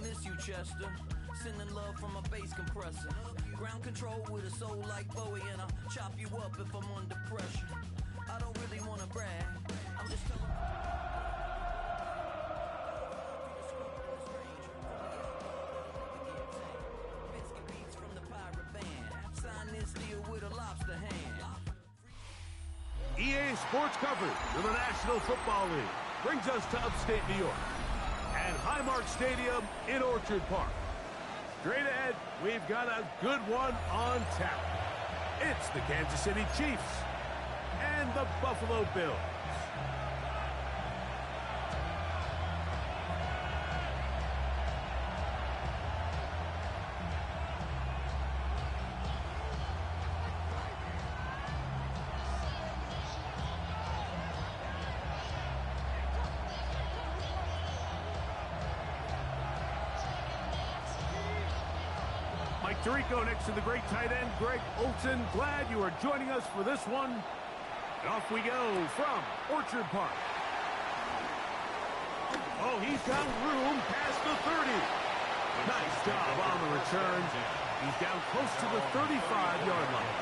miss you, Chester. Sending love from a bass compressor. Ground control with a soul like Bowie, and I'll chop you up if I'm under pressure. I don't really want to brag. I'm just telling Biscuit beats from the pirate band. Sign this deal with a lobster hand. EA Sports coverage of the National Football League brings us to upstate New York and Highmark Stadium in Orchard Park. Straight ahead, we've got a good one on tap. It's the Kansas City Chiefs and the Buffalo Bills. Mike Tirico next to the great tight end, Greg Olsen. Glad you are joining us for this one. And off we go from Orchard Park. Oh, he's got room past the 30. Nice job on the return. He's down close to the 35-yard line.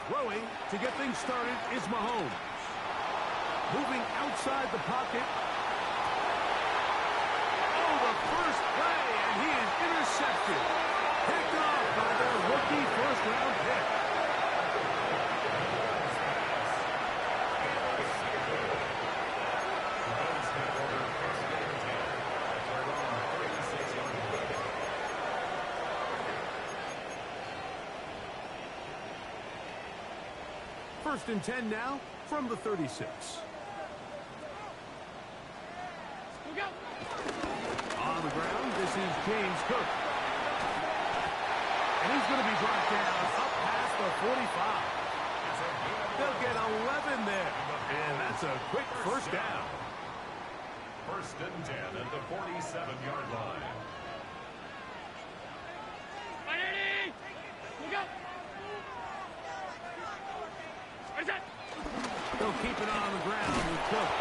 Throwing to get things started is Mahomes. Moving outside the pocket. Oh, the first play, and he is intercepted. Picked off by their rookie first-round pick. First and 10 now from the 36. On the ground, this is James Cook. And he's going to be brought down up past the 45. They'll get 11 there. And that's a quick first down. First and 10 at the 47-yard line. They'll keep it on the ground with Cook.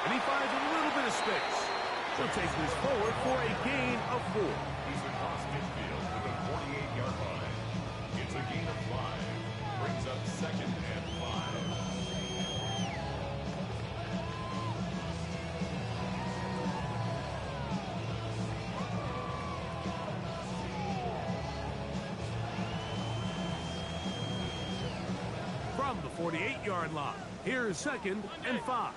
And he finds a little bit of space. He'll take this forward for a gain of 4. He's across midfield to the 48-yard line. It's a gain of 5. Brings up second and 5. From the 48-yard line, here's second and 5.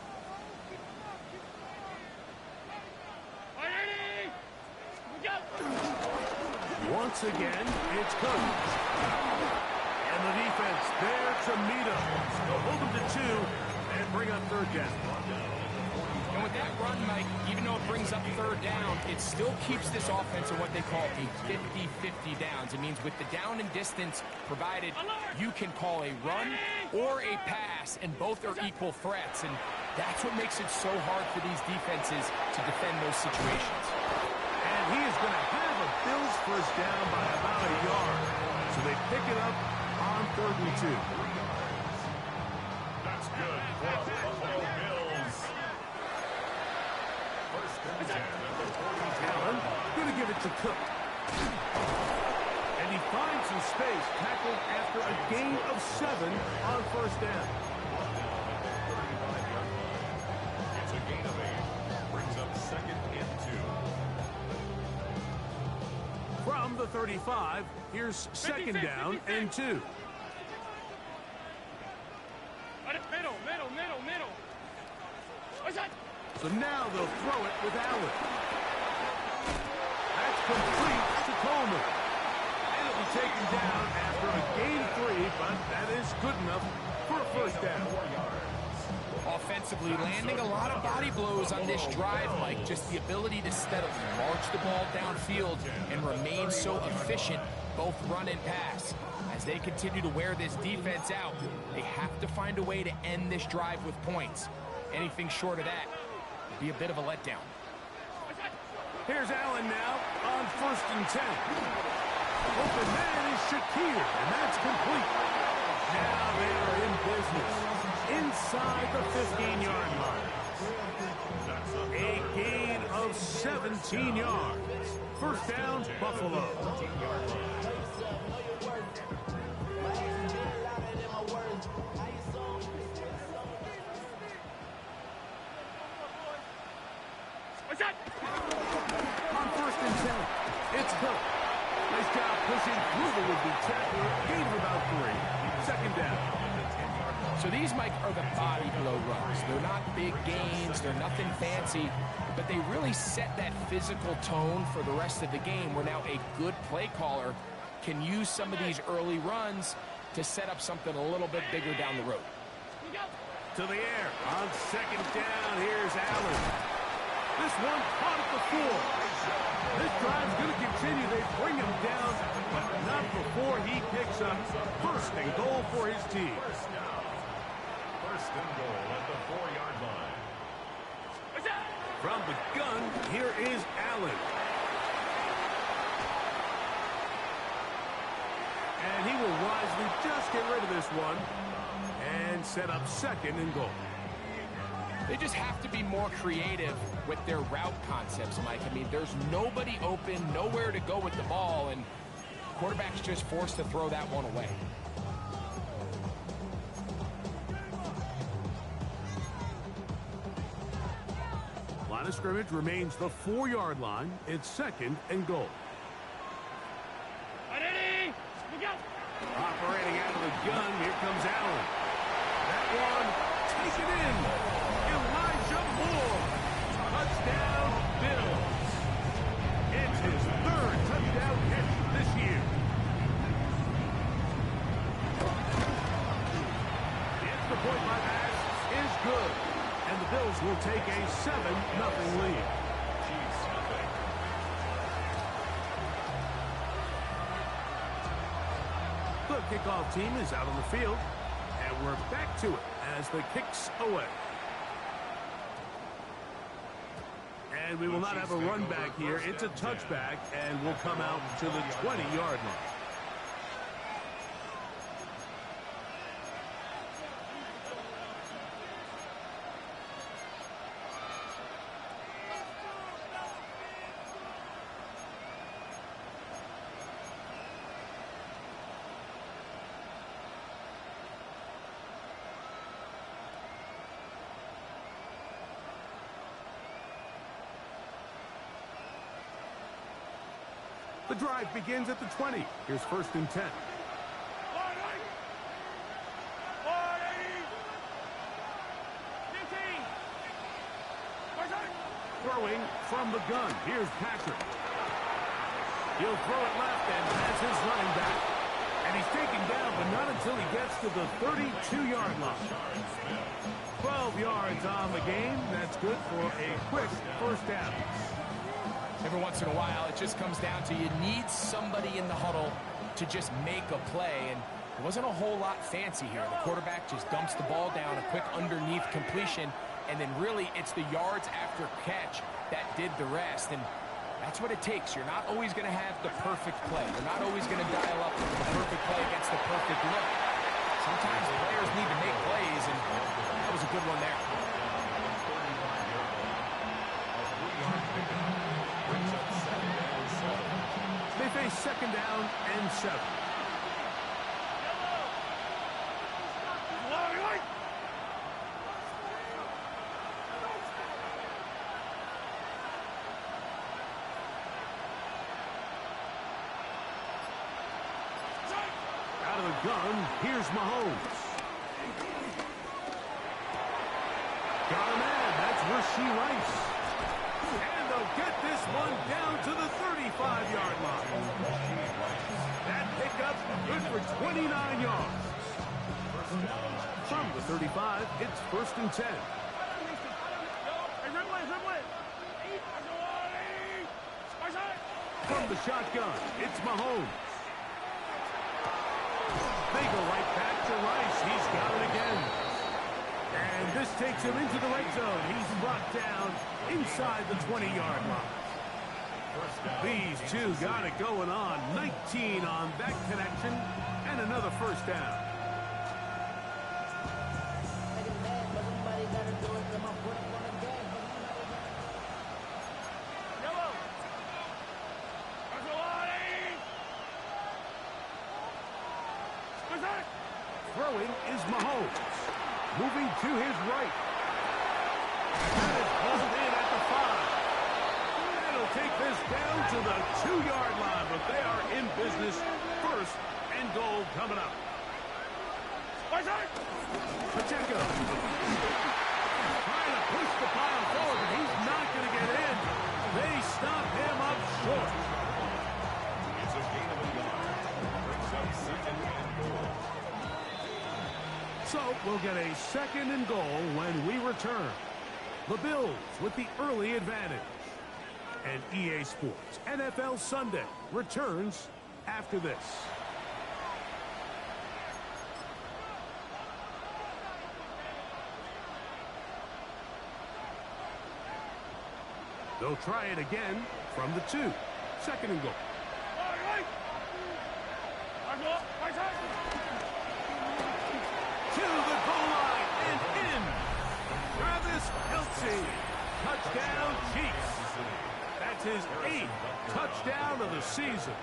Once again, it's Cook. And the defense there to meet him. They'll hold him to 2 and bring up third down. And with that run, Mike, even though it brings up third down, it still keeps this offense in what they call a 50-50 downs. It means with the down and distance provided, you can call a run or a pass, and both are equal threats. And that's what makes it so hard for these defenses to defend those situations. And he is going to have a Bills first down by about a yard. So they pick it up on 3rd and 2. That's good for the Buffalo Bills. First and 10 at the 40. Allen going to give it to Cook. And he finds some space, tackled after a gain of 7 on first down. It's a gain of 8. Brings up second and 2. From the 35, here's second down and 2. Middle. So now they'll throw it with Allen. That's complete to Coleman. And it'll be taken down after a gain of 3, but that is good enough for a first down. offensively, landing a lot of body blows on this drive, Mike. Just the ability to steadily march the ball downfield and remain so efficient, both run and pass. As they continue to wear this defense out, they have to find a way to end this drive with points. Anything short of that would be a bit of a letdown. Here's Allen now on 1st and 10. Open man is Shakir, and that's complete. Now they are in business inside the 15-yard line. A gain of 17 yards. First down, Buffalo. On 1st and 10, it's Cook. Nice job pushing through the would-be tackler. Gain of about 3. Second down. So these, Mike, are the body blow runs. They're not big gains. They're nothing fancy. But they really set that physical tone for the rest of the game where now a good play caller can use some of these early runs to set up something a little bit bigger down the road. To the air. On 2nd down, here's Allen. This one caught at the 4. This drive's going to continue. They bring him down, but not before he picks up 1st and goal for his team. First and goal at the 4-yard line. From the gun, here is Allen. And he will wisely just get rid of this one and set up 2nd and goal. They just have to be more creative with their route concepts, Mike. I mean, there's nobody open, nowhere to go with the ball, and quarterback's just forced to throw that one away. Line of scrimmage remains the 4-yard line. It's 2nd and goal. Operating out of the gun, here comes Allen. That one, taken in. Elijah Moore. Touchdown, Bills. It's his 3rd touchdown catch this year. The extra point by pass is good. And the Bills will take a 7-0 lead. The kickoff team is out on the field, and we're back to it as the kick's away. And we will not have a run back here. It's a touchback, and we'll come out to the 20-yard line. The drive begins at the 20. Here's 1st and 10. Throwing from the gun. Here's Patrick. He'll throw it left, and that's his running back. And he's taken down, but not until he gets to the 32-yard line. 12 yards on the game. That's good for a quick first down. Every once in a while, it just comes down to you need somebody in the huddle to just make a play, and it wasn't a whole lot fancy here. The quarterback just dumps the ball down, a quick underneath completion, and then really it's the yards after catch that did the rest, and that's what it takes. You're not always going to have the perfect play. You're not always going to dial up the perfect play against the perfect look. Sometimes players need to make plays, and that was a good one there. They face 2nd down and 7. Out of the gun, here's Mahomes. Got a man, that's Rashee Rice. And they'll get this one down to the 35-yard line. That pickup good for 29 yards. From the 35, it's 1st and 10. From the shotgun, it's Mahomes. They go right back to Rice. He's got it again. And this takes him into the red zone. He's brought down inside the 20-yard line. These two got it going on. 19 on that connection, and another first down. Throwing is Mahomes. Moving to his right. That is pulled in at the 5. It'll take this down to the 2-yard line, but they are in business. First and goal coming up. Pacheco. Trying to push the pile forward, but he's not going to get in. They stop him up short. It's a gain of a yard. Brings up second and goal. So we'll get a second and goal when we return. The Bills with the early advantage. And EA Sports NFL Sunday returns after this. They'll try it again from the 2. Second and goal. To the goal line and in. Travis Kelce. Touchdown Chiefs. That's his 8th touchdown of the season.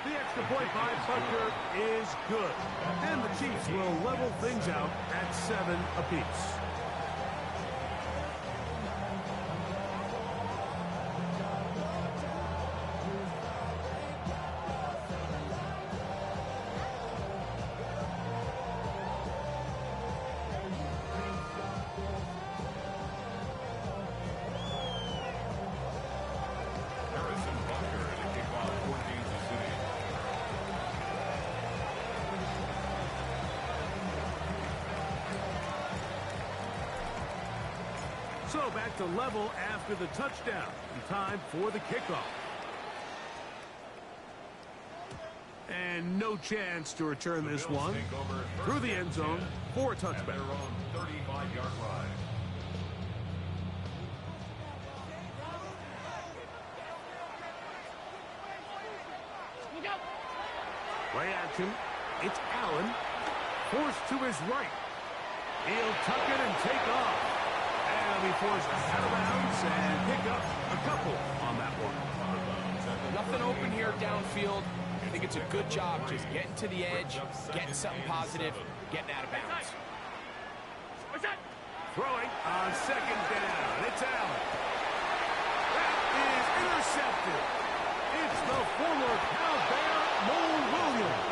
The extra point by Butker is good. And the Chiefs will level things out at 7 apiece. So back to level after the touchdown. Time for the kickoff. And no chance to return this one. Through the end zone for a touchback. 35-yard line. Play action. It's Allen. Forced to his right. He'll tuck it and take off. And he'll be forced out of bounds and pick up a couple on that one. Nothing open here downfield. I think it's a good job just getting to the edge, getting something positive, getting out of bounds. Throwing on second down. It's Allen. That is intercepted. It's the former Cal Bear, Mo Williams.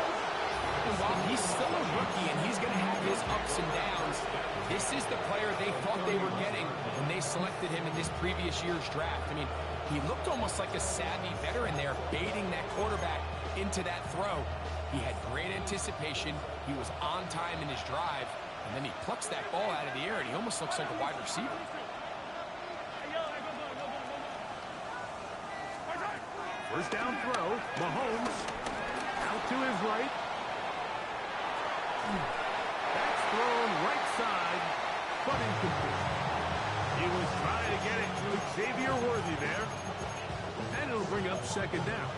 And while he's still a rookie and he's going to have his ups and downs, this is the player they thought they were getting when they selected him in this previous year's draft. I mean, he looked almost like a savvy veteran there, baiting that quarterback into that throw. He had great anticipation. He was on time in his drive, and then he plucks that ball out of the air, and he almost looks like a wide receiver. First down throw. Mahomes out to his right. That's thrown right side, but incomplete. He was trying to get it to Xavier Worthy there. And it'll bring up second down.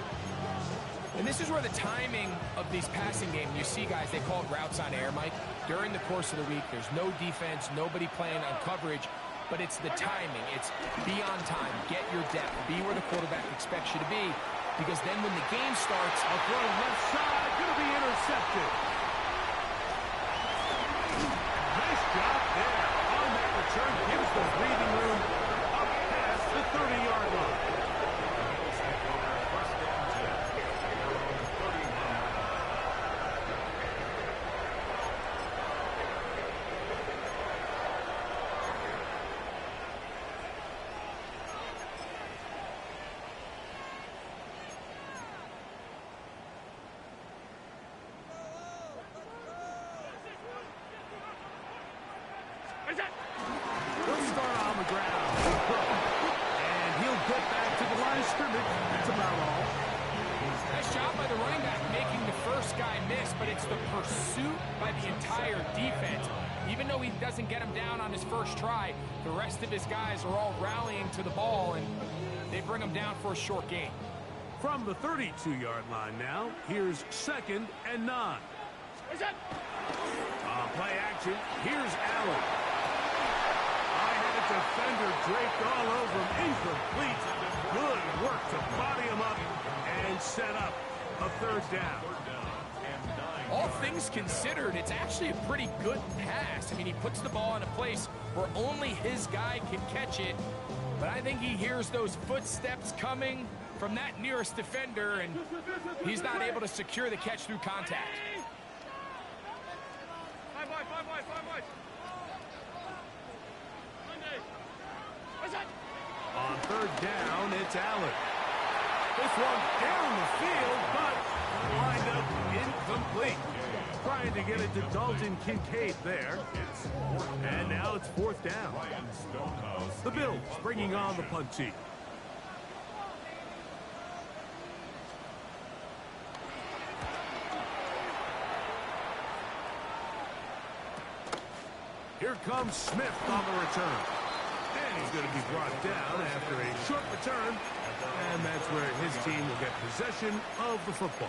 And this is where the timing of these passing games, you see guys, they call it routes on air, Mike. During the course of the week, there's no defense, nobody playing on coverage, but it's the timing. It's be on time, get your depth, be where the quarterback expects you to be, because then when the game starts, a throw left side, going to be intercepted. Nice job there on that return. Gives the breathing room up past the 30-yard line. line of scrimmage. That's about all. Nice job by the running back making the first guy miss, but it's the pursuit by the entire defense. Even though he doesn't get him down on his first try, the rest of his guys are all rallying to the ball, and they bring him down for a short gain. From the 32-yard line now, here's 2nd and 9. Play action. Here's Allen. I had a defender draped all over him. Incomplete. Good work to body him up and set up a 3rd down. All things considered, it's actually a pretty good pass. I mean, he puts the ball in a place where only his guy can catch it, but I think he hears those footsteps coming from that nearest defender, and he's not able to secure the catch through contact. On 3rd down, it's Allen. This one down the field, but lined up incomplete. Trying to get it to Dalton Kincaid there. And now it's 4th down. The Bills bringing on the punt team. Here comes Smith on the return. And he's going to be brought down after a short return. And that's where his team will get possession of the football.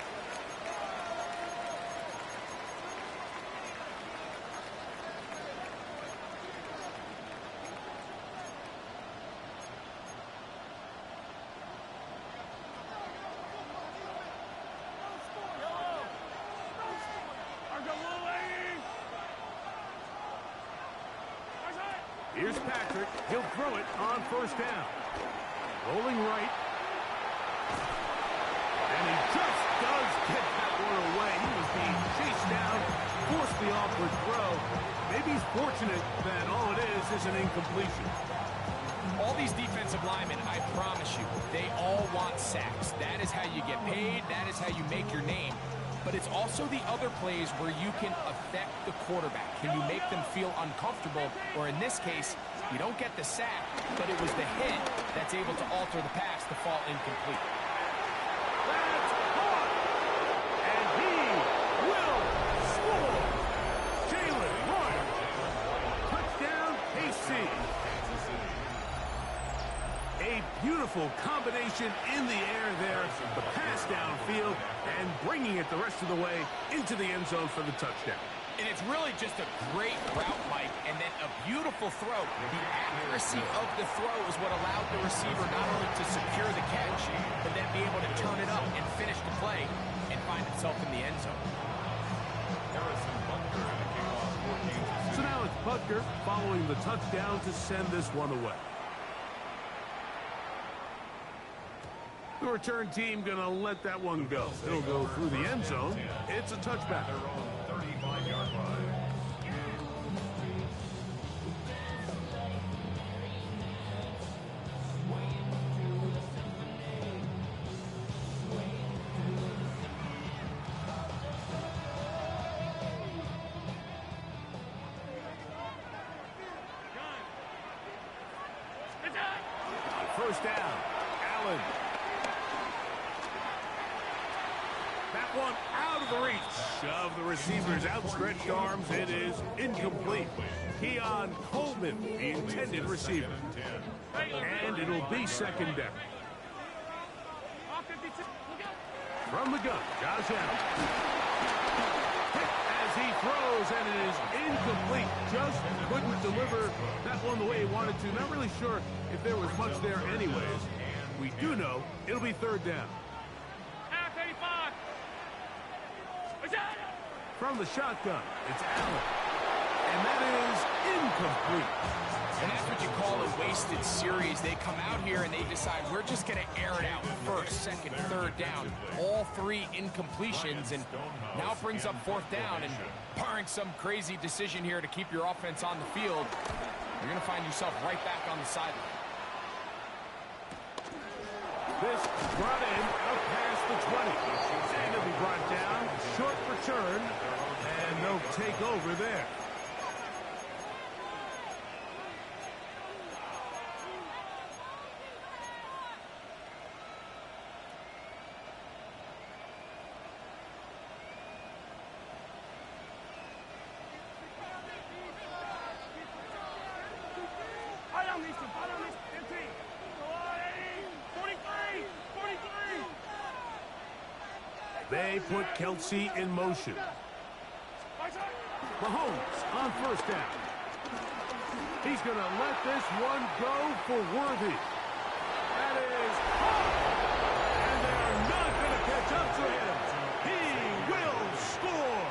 Here's Patrick. He'll throw it on 1st down. Rolling right. And he just does get that one away. He was being chased down, forced the awkward throw. Maybe he's fortunate that all it is an incompletion. All these defensive linemen, I promise you, they all want sacks. That is how you get paid. That is how you make your name. But it's also the other plays where you can affect the quarterback. Can you make them feel uncomfortable? Or in this case, you don't get the sack, but it was the hit that's able to alter the pass to fall incomplete. That's caught! And he will score! Jalen Royal. Touchdown, KC. A beautiful combination in the air there. The pass downfield and bringing it the rest of the way into the end zone for the touchdown. And it's really just a great route, Mike, and then a beautiful throw. The accuracy of the throw is what allowed the receiver not only to secure the catch, but then be able to turn it up and finish the play and find himself in the end zone. So now it's Butker following the touchdown to send this one away. The return team going to let that one go. It'll go through the end zone. It's a touchback. 35-yard line. First down, Allen. That one out of the reach of the receiver's outstretched arms. It is incomplete. Keon Coleman, the intended receiver. And it'll be 2nd down. From the gun, Josh Allen. Hit as he throws, and it is incomplete. Just couldn't deliver that one the way he wanted to. Not really sure if there was much there anyways. We do know it'll be 3rd down. From the shotgun, it's Allen. And that is incomplete. And that's what you call a wasted series. They come out here and they decide we're just going to air it out 1st, 2nd, 3rd down. All 3 incompletions, and now it brings up 4th down. And barring some crazy decision here to keep your offense on the field, you're going to find yourself right back on the sideline. This brought in up past the 20. And it'll be brought down. Short return. And no takeover there. They put Kelsey in motion. Mahomes on first down. He's going to let this one go for Worthy. That is caught. And they're not going to catch up to him. He will score.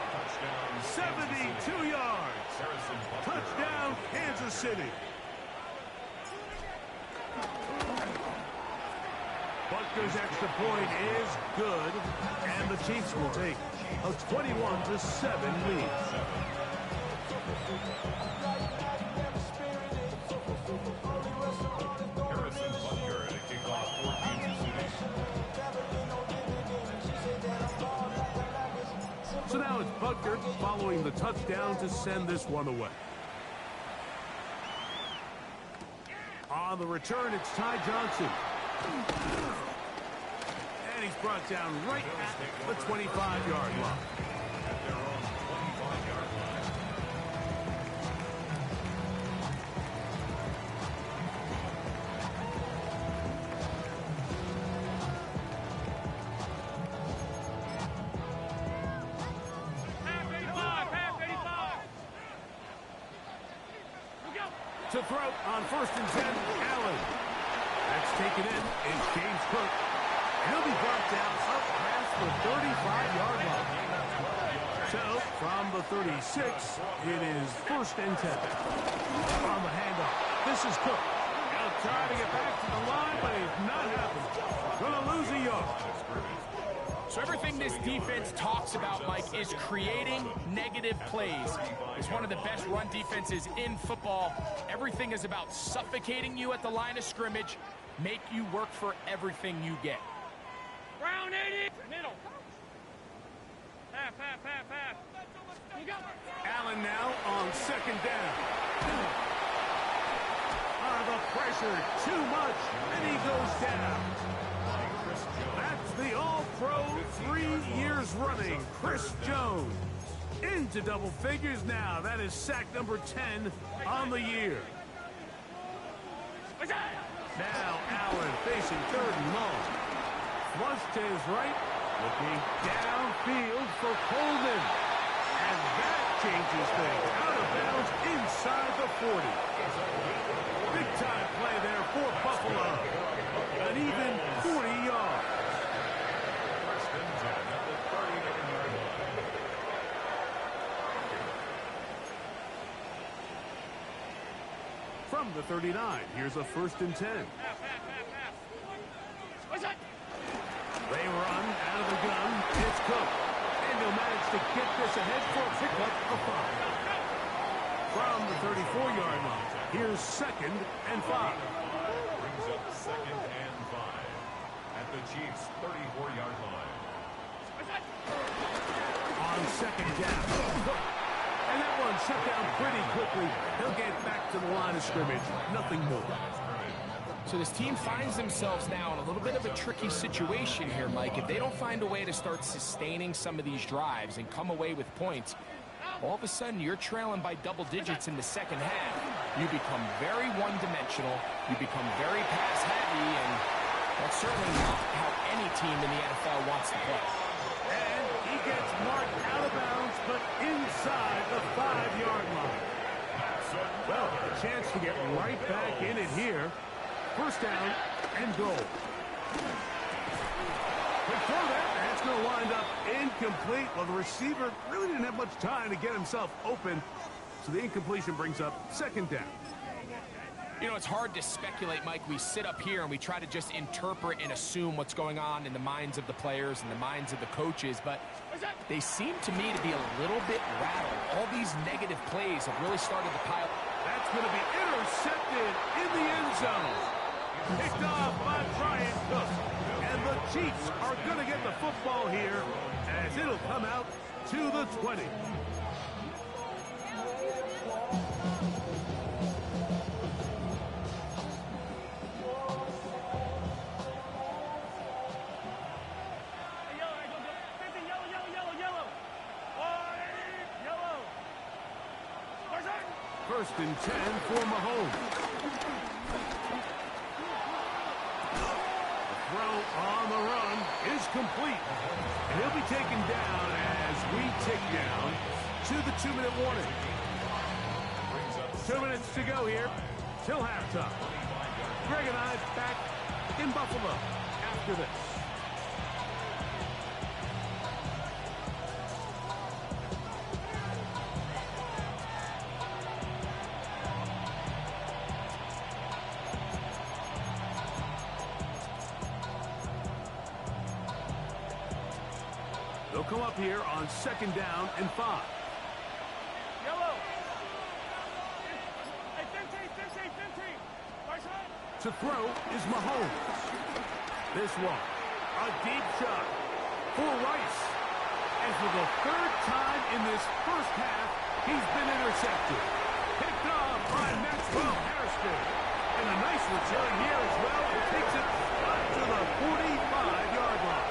72 yards. Touchdown, Kansas City. Butker's extra point is good, and the Chiefs will take a 21-7 lead. Harrison Butker at a kickoff for Kansas City. So now it's Butker following the touchdown to send this one away. On the return, it's Ty Johnson. And he's brought down right at the 25-yard line. At their own 25-yard line. To throw on 1st and 10, Allen. That's taken in is James Cook. He'll be brought down up past the 35-yard line. So, from the 36, it is 1st and 10. On the handoff, this is Cook. He'll try to get back to the line, but it's not happening. Gonna lose a yard. So everything this defense talks about, Mike, is creating negative plays. It's one of the best run defenses in football. Everything is about suffocating you at the line of scrimmage, make you work for everything you get. Round 80, middle. Half. You go. Allen now on 2nd down. The pressure, too much, and he goes down. That's the All-Pro 3 years running, Chris Jones. Into double figures now. That is sack number 10 on the year. Now Allen facing 3rd and long. Flush to his right, looking downfield for Coleman. And that changes things. Out of bounds inside the 40. Big time play there for Buffalo. An even 40 yards. From the 39, here's a 1st and 10. They run out of the gun. It's Cook. And he'll manage to get this ahead for a pickup of 5. From the 34-yard line, here's 2nd and 5. Brings up 2nd and 5 at the Chiefs' 34-yard line. On 2nd down. And that one shut down pretty quickly. He'll get back to the line of scrimmage. Nothing more. So this team finds themselves now in a little bit of a tricky situation here, Mike. If they don't find a way to start sustaining some of these drives and come away with points, all of a sudden you're trailing by double digits in the second half. You become very one-dimensional. You become very pass-heavy, and that's certainly not how any team in the NFL wants to play. And he gets marked out of bounds, but inside the 5-yard line. Well, a chance to get right back in it here. 1st down and goal. Before that, that's going to wind up incomplete. Well, the receiver really didn't have much time to get himself open. So the incompletion brings up 2nd down. You know, it's hard to speculate, Mike. We sit up here and we try to just interpret and assume what's going on in the minds of the players and the minds of the coaches, but they seem to me to be a little bit rattled. All these negative plays have really started to pile. That's going to be intercepted in the end zone. Picked off by Brian Cook. And the Chiefs are going to get the football here as it'll come out to the 20. First and 10 for Mahomes. throw on the run is complete. And he'll be taken down as we tick down to the 2-minute warning. 2 minutes to go here till halftime. Greg and I back in Buffalo after this. They'll come up here on 2nd down and 5. Yellow. Hey, 15. Right side. To throw is Mahomes. This one, a deep shot for Rice. And for the 3rd time in this first half, he's been intercepted. Picked off by Maxwell Harrison. And a nice return here as well. It takes it up to the 45-yard line.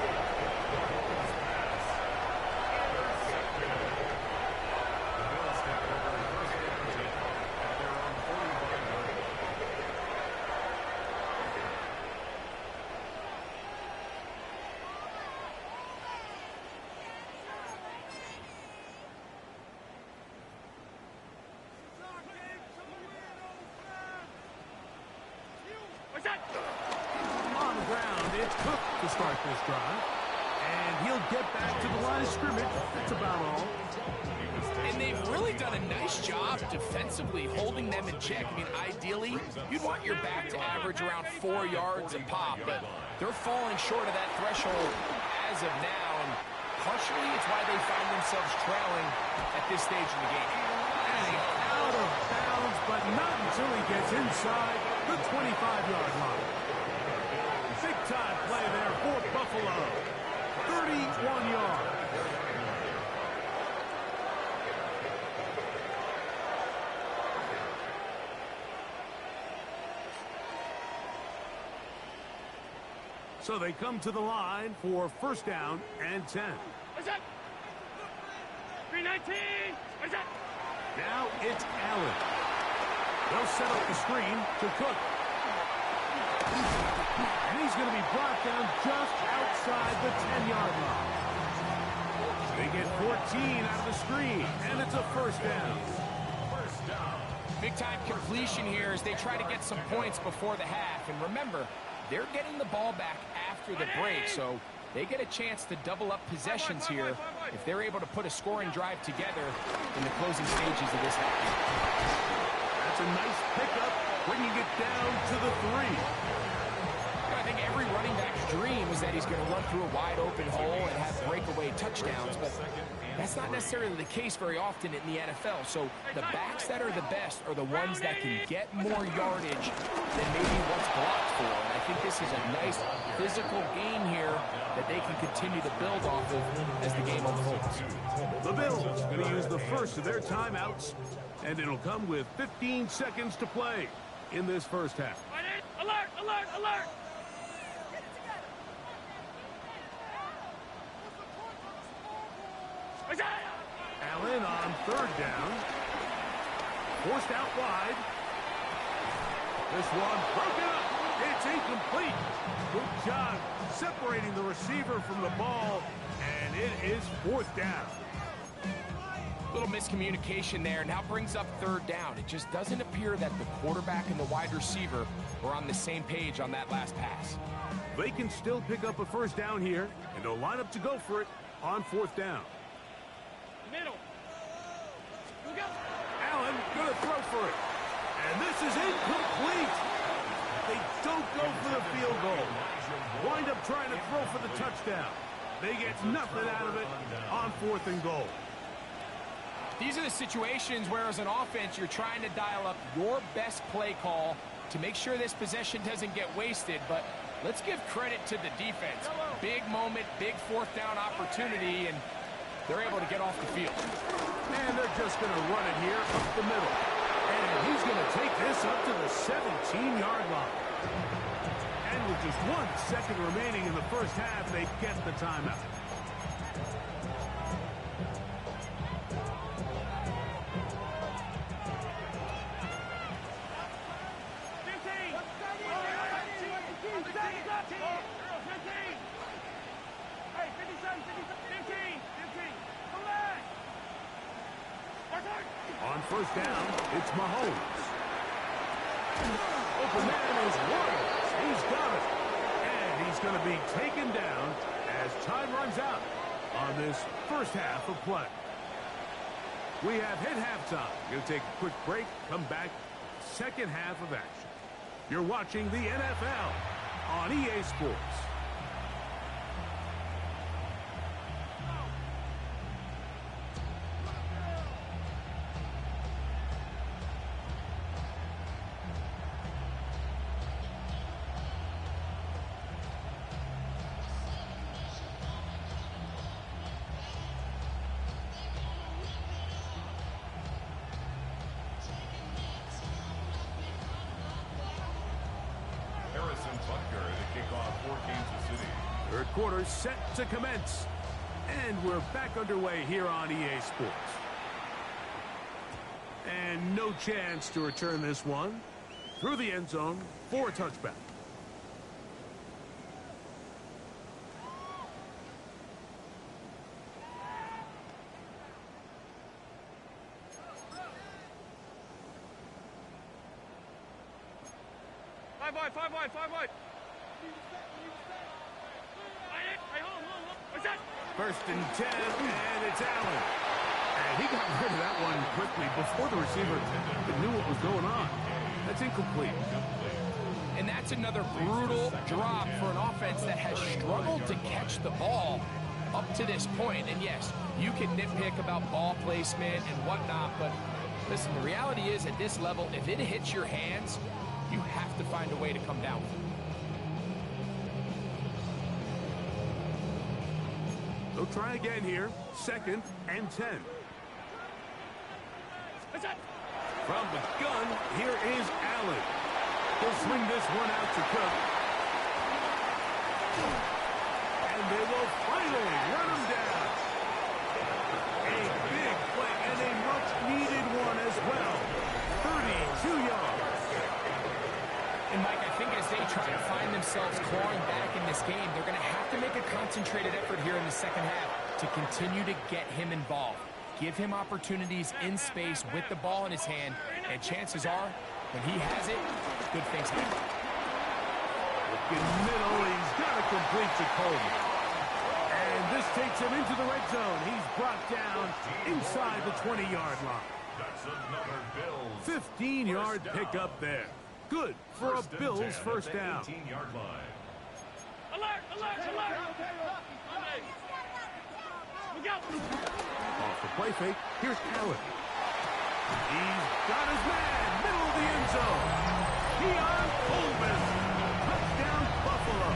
On the ground, it's Cook to start this drive. And he'll get back to the line of scrimmage. That's about all. And they've really done a nice job defensively holding them in check. I mean, ideally, you'd want your back to average around 4 yards a pop, but they're falling short of that threshold as of now. And partially, it's why they find themselves trailing at this stage in the game. And out of bounds, but not until he gets inside the 25-yard line. Big-time play there for Buffalo. 31 yards. So they come to the line for 1st down and 10. What's that? 319. What's that? Now it's Allen. They'll set up the screen to Cook. And he's going to be brought down just outside the 10-yard line. They get 14 out of the screen, and it's a 1st down. Big-time completion here as they try to get some points before the half. And remember, they're getting the ball back after the break, so they get a chance to double up possessions here if they're able to put a scoring drive together in the closing stages of this half. That's a nice pickup, bringing it down to the 3. I think every running back's dream is that he's going to run through a wide-open hole and have breakaway touchdowns, but that's not necessarily the case very often in the NFL. So the backs that are the best are the ones that can get more yardage than maybe what's blocked for. And I think this is a nice physical game here that they can continue to build off of as the game unfolds. The Bills going to use the first of their timeouts, and it'll come with 15 seconds to play in this first half. Alert, alert, alert! Allen on 3rd down. Forced out wide. This one broken up. It's incomplete. Good job separating the receiver from the ball, and it is 4th down. Little miscommunication there. Now brings up 3rd down. It just doesn't appear that the quarterback and the wide receiver were on the same page on that last pass. They can still pick up a 1st down here, and they'll line up to go for it on 4th down. Middle. Allen going to throw for it. And this is incomplete. They don't go for the field goal. Wind up trying to throw for the touchdown. They get nothing out of it on 4th and goal. These are the situations where, as an offense, you're trying to dial up your best play call to make sure this possession doesn't get wasted. But let's give credit to the defense. Big moment, big 4th down opportunity, and they're able to get off the field. And they're just going to run it here up the middle. And he's going to take this up to the 17-yard line. And with just 1 second remaining in the first half, they get the timeout. first down, it's Mahomes. Open man is Waddles. He's got it. And he's going to be taken down as time runs out on this first half of play. We have hit halftime. Going to take a quick break, come back, second half of action. You're watching the NFL on EA Sports. Third quarter set to commence. And we're back underway here on EA Sports. And no chance to return this one. Through the end zone for a touchback. Five wide. First and 10, and it's Allen. And he got rid of that one quickly before the receiver knew what was going on. That's incomplete. And that's another brutal drop for an offense that has struggled to catch the ball up to this point. And yes, you can nitpick about ball placement and whatnot, but listen, the reality is at this level, if it hits your hands, you have to find a way to come down with it. They'll try again here. Second and 10. From the gun, here is Allen. He'll swing this one out to Cook. And they will finally run him down. A big play and a much-needed one as well. 32 yards. And Mike, I think as they try to find themselves clawing back in this game, they're going to have to make a concentrated effort here in the second half to continue to get him involved. Give him opportunities in space with the ball in his hand, and chances are, when he has it, good things happen. Looking middle, he's got to complete to Coleman. And this takes him into the red zone. He's brought down inside the 20-yard line. That's another Bills. 15-yard pickup there. Good for a Bills first down. 18-yard line. Alert! We go! Off the play fake, here's Allen. He's got his man, middle of the end zone. Keon Coleman, touchdown Buffalo.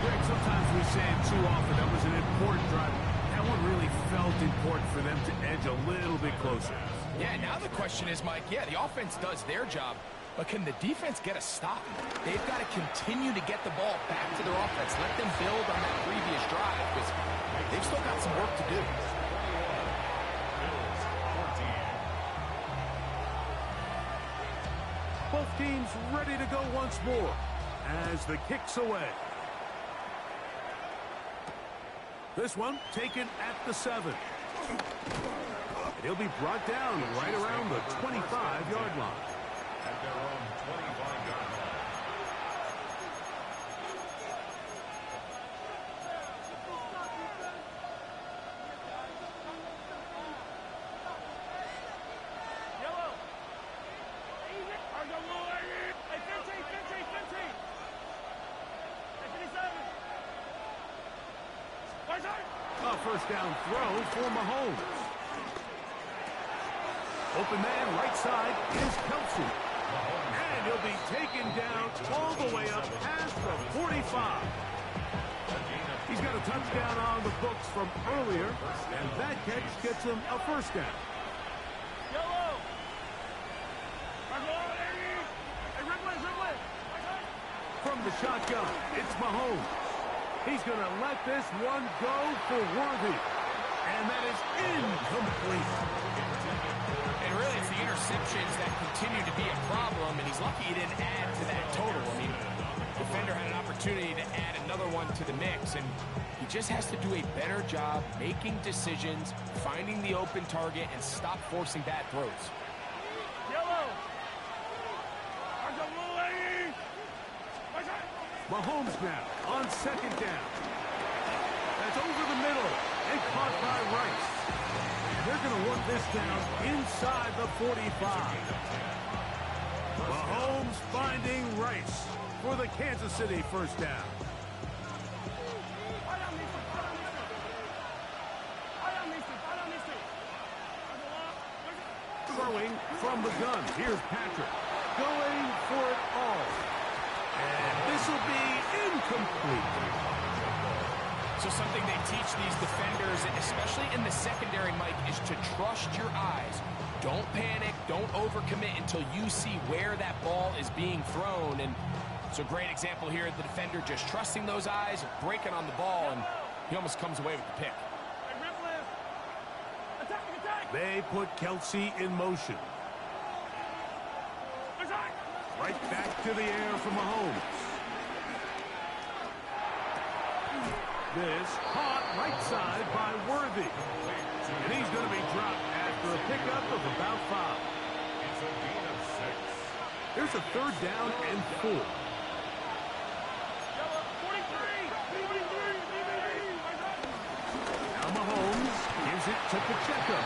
Greg, sometimes we say it too often, that was an important drive. That one really felt important for them to edge a little bit closer. Yeah, now the question is, Mike, yeah, the offense does their job, but can the defense get a stop? They've got to continue to get the ball back to their offense. Let them build on that previous drive, because they've still got some work to do. Both teams ready to go once more as the kick's away. This one taken at the 7. He'll be brought down right around the 25-yard line. At their own 25-yard line. Yellow! Hey, 15! Hey, 57! A first down throw for Mahomes. Open man right side is Kelsey. And he'll be taken down all the way up past the 45. He's got a touchdown on the books from earlier, and that catch gets him a first down. Yellow! From the shotgun, it's Mahomes. He's going to let this one go for Worthy. And that is incomplete. And really, it's the interceptions that continue to be a problem, and he's lucky he didn't add to that total. I mean, the defender had an opportunity to add another one one to the mix, and he just has to do a better job making decisions, finding the open target, and stop forcing bad throws. Yellow. Mahomes now on second down. That's over the middle and caught by Rice. They're going to work this down inside the 45. Mahomes finding Rice for the Kansas City first down. Throwing from the gun. Here's Patrick going for it all. And this will be incomplete. So something they teach these defenders, especially in the secondary, Mike, is to trust your eyes. Don't panic, don't overcommit until you see where that ball is being thrown. And it's a great example here of the defender just trusting those eyes, breaking on the ball, and he almost comes away with the pick. They put Kelsey in motion. Right back to the air from Mahomes. This caught right side by Worthy. And he's going to be dropped after a pickup of about 5. It's a gain of 6. Here's a third down and 4. Now Mahomes gives it to Pacheco.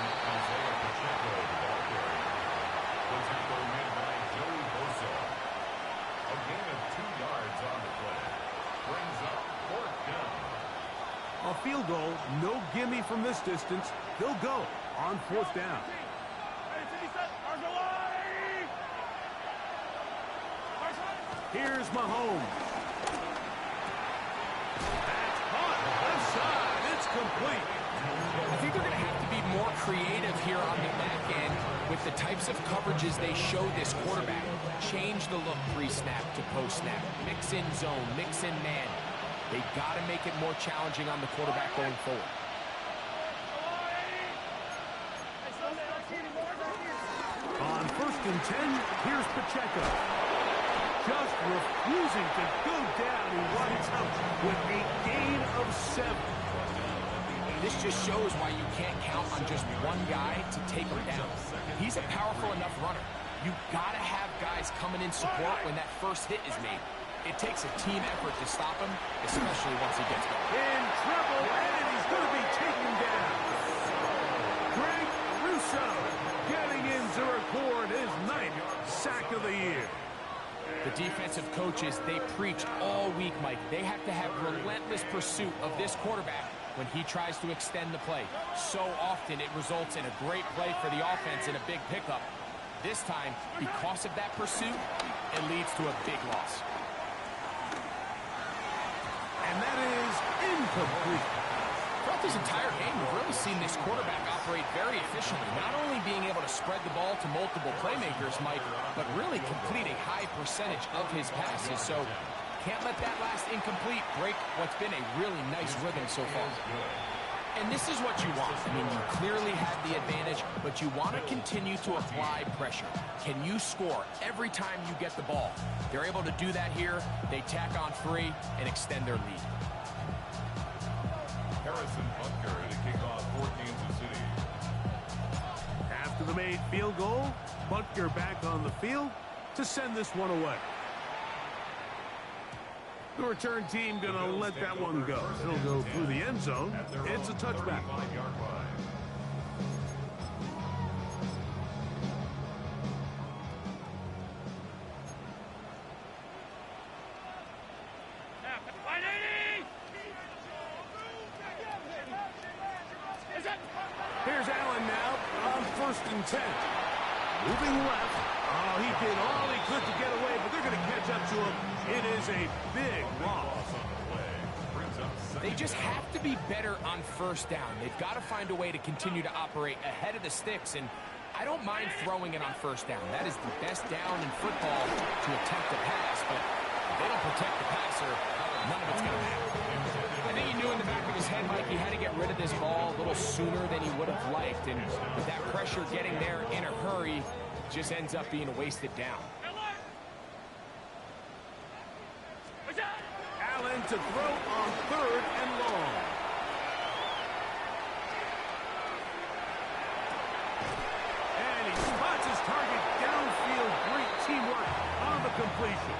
A field goal, no gimme from this distance. They'll go on 4th down. Here's Mahomes. That's caught. Left side. It's complete. I think they're going to have to be more creative here on the back end with the types of coverages they show this quarterback. Change the look pre-snap to post-snap. Mix in zone, mix in man. They've got to make it more challenging on the quarterback going forward. On 1st and 10, here's Pacheco. Just refusing to go down. He winds up with a gain of 7. This just shows why you can't count on just one guy to take him down. He's a powerful enough runner. You've got to have guys coming in support when that first hit is made. It takes a team effort to stop him, especially once he gets going. In trouble, and he's going to be taken down. Greg Russo getting in to record his 9th sack of the year. The defensive coaches, they preach all week, Mike. They have to have relentless pursuit of this quarterback when he tries to extend the play. So often it results in a great play for the offense and a big pickup. This time, because of that pursuit, it leads to a big loss. And that is incomplete. Throughout this entire game, we've really seen this quarterback operate very efficiently, not only being able to spread the ball to multiple playmakers, Mike, but really complete a high percentage of his passes. So can't let that last incomplete break what's been a really nice rhythm so far. And this is what you want. I mean, you clearly have the advantage, but you want to continue to apply pressure. Can you score every time you get the ball? They're able to do that here. They tack on 3 and extend their lead. Harrison Butker to kick off for Kansas City. After the made field goal, Butker back on the field to send this one away. The return team going to let that one go. It'll go through the end zone. It's a touchback. Here's Allen now on 1st and 10. Moving left. Oh, he did all he could to get away, but they're going to catch up to him. It is a big loss. They just have to be better on 1st down. They've got to find a way to continue to operate ahead of the sticks, and I don't mind throwing it on 1st down. That is the best down in football to attempt a pass, but if they don't protect the passer, none of it's going to matter. I think he knew in the back of his head, Mike, he had to get rid of this ball a little sooner than he would have liked, and with that pressure getting there in a hurry, just ends up being a wasted down. Allen to throw on 3rd and long. And he spots his target downfield. Great teamwork on the completion.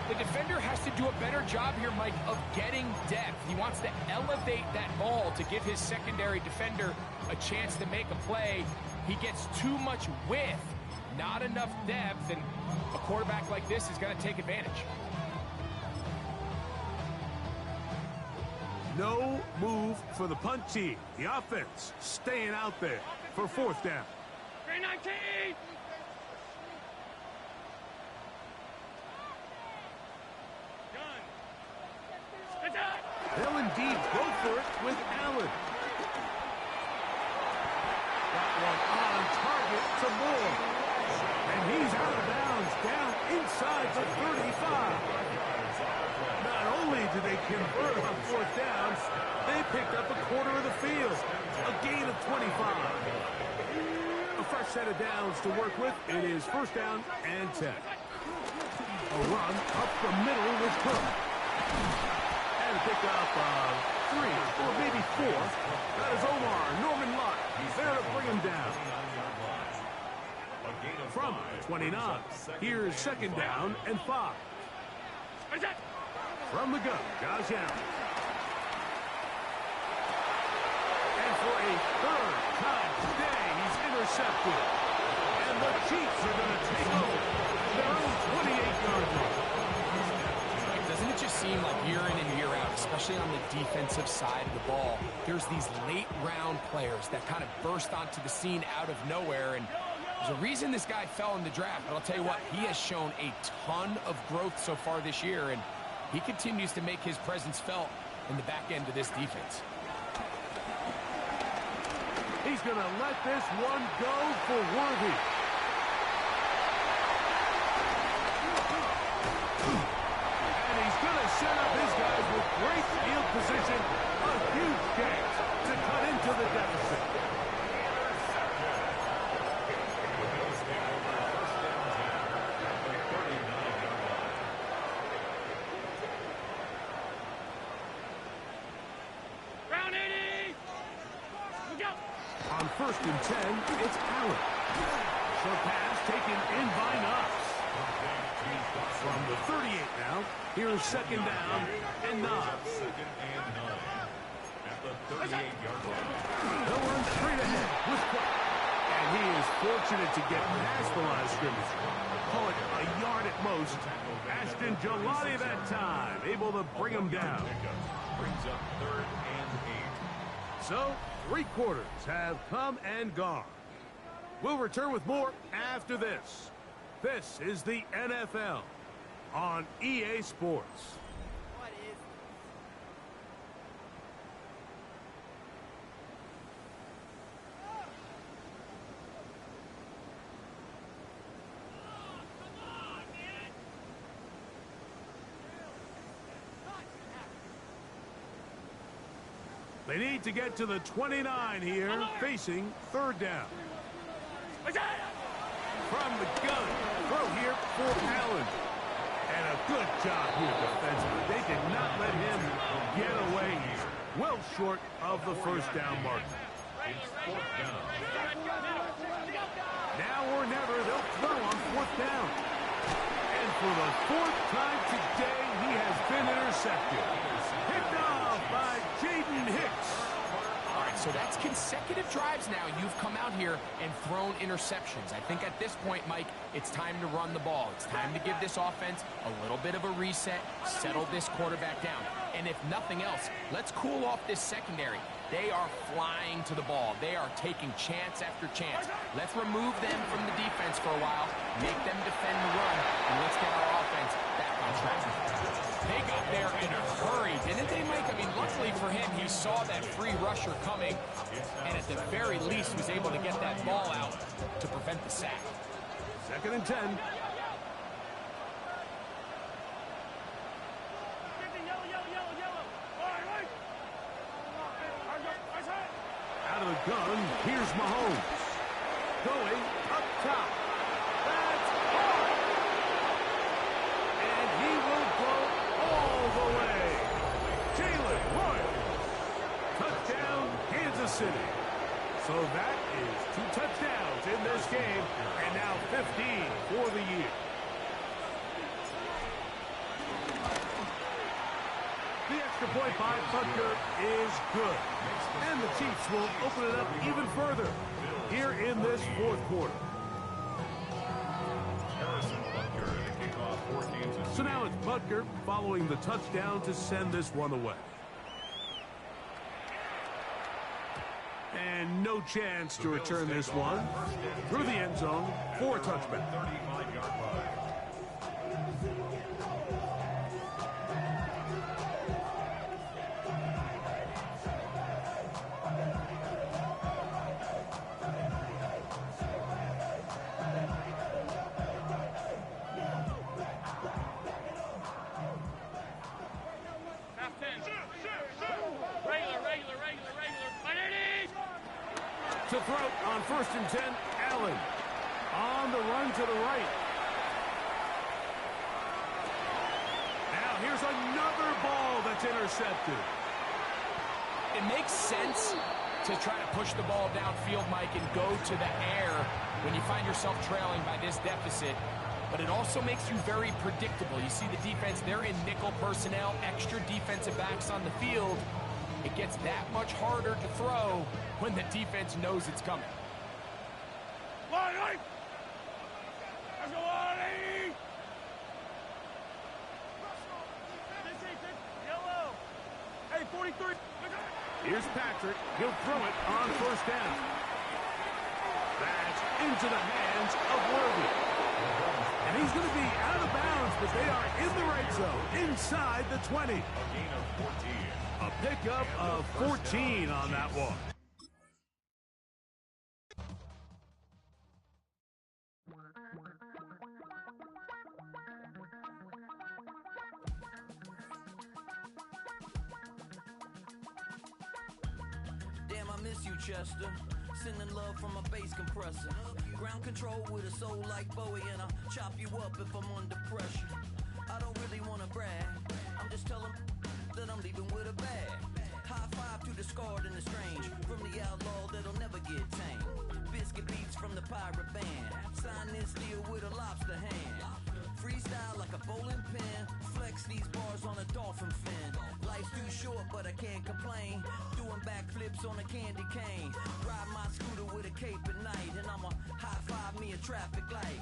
The defender has to do a better job here, Mike, of getting depth. He wants to elevate that ball to give his secondary defender a chance to make a play. He gets too much width, not enough depth, and a quarterback like this is going to take advantage. No move for the punt team. The offense staying out there for 4th down. 319! They'll indeed go for it with Allen. That one on target to Moore. And he's out of bounds, down inside the 35. Not only did they convert on 4th down, they picked up a quarter of the field. A gain of 25. A fresh set of downs to work with. It is 1st down and 10. A run up the middle was Cook. And pick up 3 or maybe 4. That is Omar Norman Lott. He's there to bring him down. From 29, here's 2nd down and 5. From the gun, Josh Allen. And for a 3rd time today, he's intercepted. And the Chiefs are going to take over their own 28-yard line. Doesn't it just seem like year in and year out, especially on the defensive side of the ball, there's these late-round players that kind of burst onto the scene out of nowhere, and there's a reason this guy fell in the draft, but I'll tell you what, he has shown a ton of growth so far this year, and he continues to make his presence felt in the back end of this defense. He's going to let this one go for Worthy. And he's going to set up his guys with great field position. A huge chance to cut into the deficit. On 1st and 10, it's Allen. Short pass taken in by Knox. From the 38 now, here's 2nd down and 9. They'll run straight ahead with Clark. And he is fortunate to get past the line of scrimmage. Call it a yard at most. Ashton Gelati that time, able to bring him down. Brings up 3rd and 8. So, 3 quarters have come and gone. We'll return with more after this. This is the NFL on EA Sports. They need to get to the 29 here, facing 3rd down. From the gun, throw here for Allen. And a good job here defensively. They did not let him get away here. Well short of the 1st down mark. It's 4th down. Now or never, they'll throw on 4th down. And for the 4th time today, he has been intercepted. Picked off by Jaden Hicks. All right, so that's consecutive drives now. You've come out here and thrown interceptions. I think at this point, Mike, it's time to run the ball. It's time to give this offense a little bit of a reset, settle this quarterback down. And if nothing else, let's cool off this secondary. They are flying to the ball. They are taking chance after chance. Let's remove them from the defense for a while, make them defend the run, and let's get our offense back on track. They got there in a hurry, didn't they, Mike? I mean, luckily for him, he saw that free rusher coming, and at the very least was able to get that ball out to prevent the sack. 2nd and 10. Out of the gun, here's Mahomes. Going up top. That's hard. And he will go all the way. City. So that is 2 touchdowns in this game, and now 15 for the year. The extra point by Butker is good. And the Chiefs will open it up even further here in this fourth quarter. So now it's Butker following the touchdown to send this one away. And no chance to return this one through the end zone for a touchback. 35-yard line. To throw on 1st and 10, Allen. On the run to the right. Now here's another ball that's intercepted. It makes sense to try to push the ball downfield, Mike, and go to the air when you find yourself trailing by this deficit. But it also makes you very predictable. You see the defense, they're in nickel personnel, extra defensive backs on the field. It gets that much harder to throw when the defense knows it's coming. Here's Patrick. He'll throw it on 1st down. That's into the hands of Worthy. And he's going to be out of bounds, but they are in the right zone, inside the 20. A gain of 14. A pickup of 14 on that one. Damn, I miss you, Chester. Sending love from a bass compressor. Ground control with a soul like Bowie, and I'll chop you up if I'm under pressure. I don't really want to brag. I'm just telling that I'm leaving with a bag. High five to the scarred and the strange. From the outlaw that'll never get tamed. Biscuit beats from the pirate band. Sign this deal with a lobster hand. Freestyle like a bowling pin. Flex these bars on a dolphin fin. Life's too short, but I can't complain. Doing backflips on a candy cane. Ride my scooter with a cape at night. And I'ma high five me a traffic light.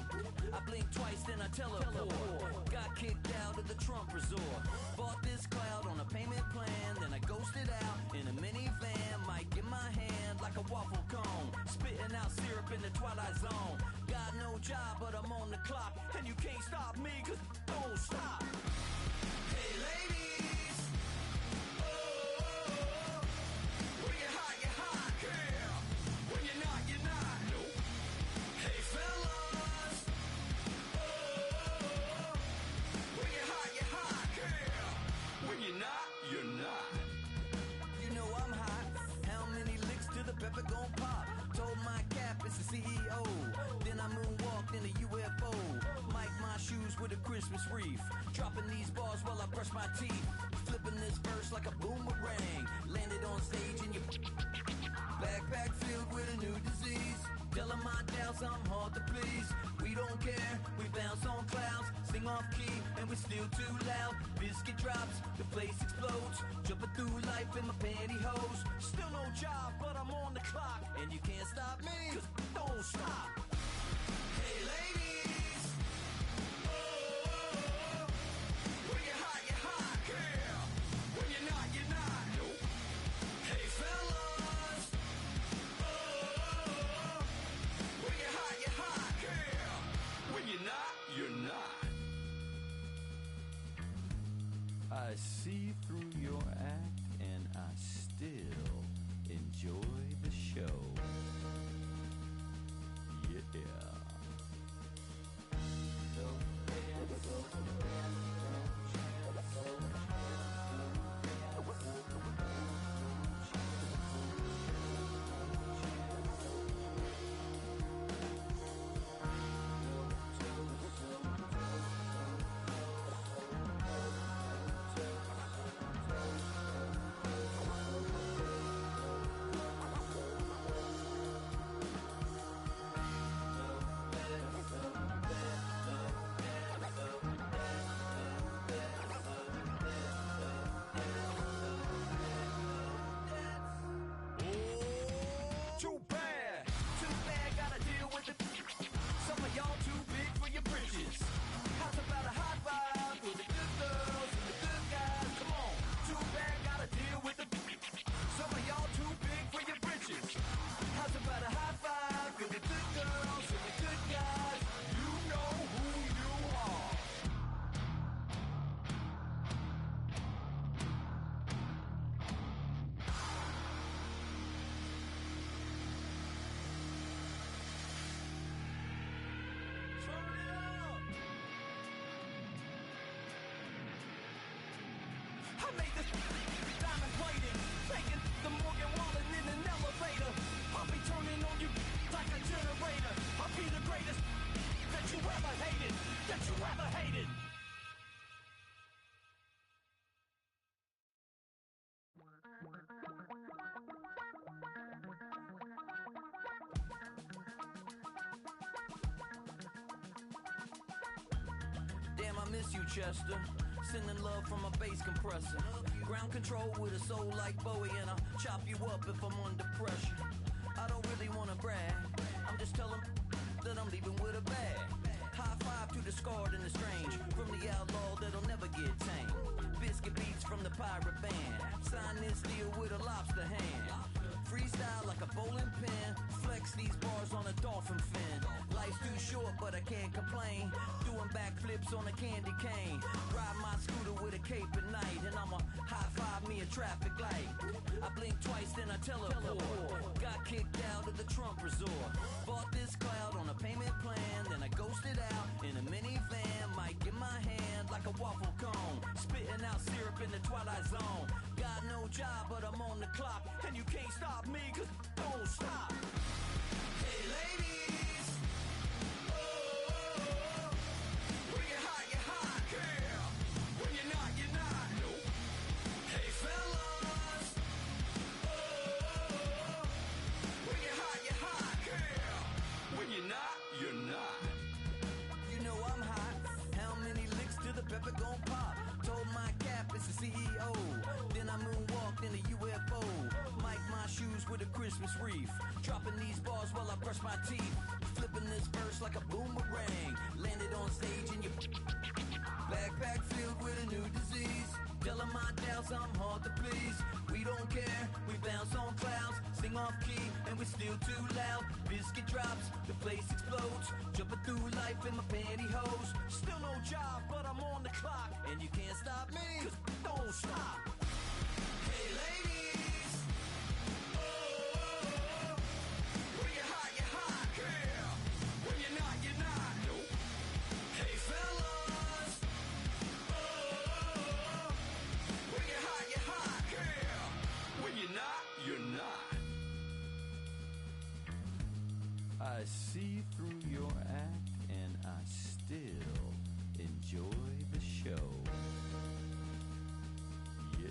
I blink twice, then I teleport. Got kicked out of the Trump resort. Bought this cloud on a payment plan. Then I ghosted out in a minivan. Mic in my hand like a waffle cone. Spitting out syrup in the twilight zone. Got no job, but I'm on the clock. And you can't stop me, cause don't stop. Hey ladies, oh, when you're hot, girl. When you're not, nope. Hey fellas, oh, when you're hot, girl. When you're not. You know I'm hot. How many licks till the pepper gon' pop? Told my cap it's the CEO. Then I moonwalked in a UFO. Mic my shoes with a Christmas wreath. Dropping these bars while I brush my teeth. Flipping this verse like a boomerang. Landed on stage in your backpack filled with a new disease. Telling my doubts I'm hard to please. We don't care, we bounce on clouds. Sing off key and we're still too loud. Biscuit drops, the place explodes. Jumping through life in my pantyhose. Still no job, but I'm on the clock. And you can't stop me, cause don't stop. Hey ladies, oh, when you're hot, girl. When you're not, nope. Hey fellas, oh, when you're hot, girl. When you're not. I see through your act and I still enjoy the show. Yeah. on you like a generator. I'll be the greatest that you ever hated, that you ever hated. Damn, I miss you, Chester. Sending love from a bass compressor. Ground control with a soul like Bowie, and I'll chop you up if I'm under pressure. I don't really wanna brag, I'm just telling that I'm leaving with a bag. High five to the scarred and the strange, from the outlaw that'll never get tamed. Biscuit beats from the pirate band, sign this deal with a lobster hand. Freestyle like a bowling pin, flex these bars on a dolphin fin. Life's too short but I can't complain, doing backflips on a candy cane. Ride my scooter with a cape at night, and I'ma high five me a traffic light. I blink twice then I teleport, got kicked out of the Trump resort. Bought this cloud on a payment plan, then I ghosted out in a minivan. Mic in my hand like a waffle cone, spitting out syrup in the twilight zone. Got no job but I'm on the clock, and you can't stop me cause don't stop. Hey ladies, oh, when you're hot, girl. When you're not, nope. Hey fellas, oh, when you're hot, girl. When you're not, you're not. You know I'm hot, how many licks till the pepper gon' pop? Told my cap it's the CEO, then I moonwalked in a UFO. Mic my shoes with a Christmas wreath, dropping these bars while I brush my teeth. Flipping this verse like a boomerang, landed on stage in your backpack filled with a new disease. Telling my doubts I'm hard to please. We don't care, we bounce on clouds, sing off key and we're still too loud. Biscuit drops, the place explodes, jumping through life in my pantyhose. Still no job but I'm on the clock, and you can't stop me cause don't stop. Hey ladies, oh, when you're hot, girl. When you're not, nope. Hey fellas, oh, when you're hot, girl. When you're not, you're not. I see through your act and I still enjoy the show. Yeah.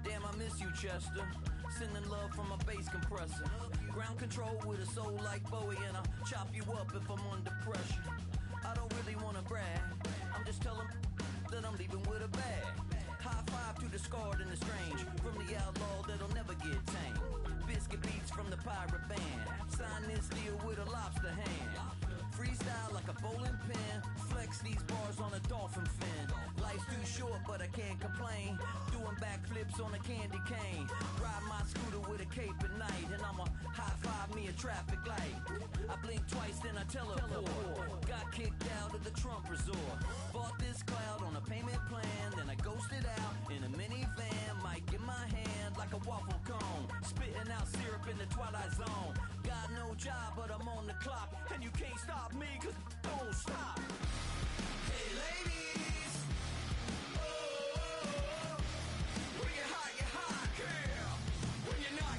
Damn, I miss you, Chester. Sending love from a bass compressor. Ground control with a soul like Bowie, and I'll chop you up if I'm under pressure. I don't really wanna brag, I'm just telling that I'm leaving with a bag. High five to the scarred and the strange, from the outlaw that'll never get tamed. Biscuit beats from the pirate band, sign this deal with a lobster hand. Freestyle like a bowling pin, flex these bars on a dolphin fin. Life's too short but I can't complain. Doing backflips on a candy cane. Ride my scooter with a cape at night, and I'ma high-five me a traffic light. I blink twice, then I teleport. Got kicked out of the Trump resort. Bought this cloud on a payment plan, then I ghosted out in a minivan. Mic in my hand like a waffle cone. Spitting out syrup in the twilight zone. Got no job, but I'm on the clock, and you can't stop me, cause don't stop. Hey ladies, oh, when you're hot, girl. When you're not,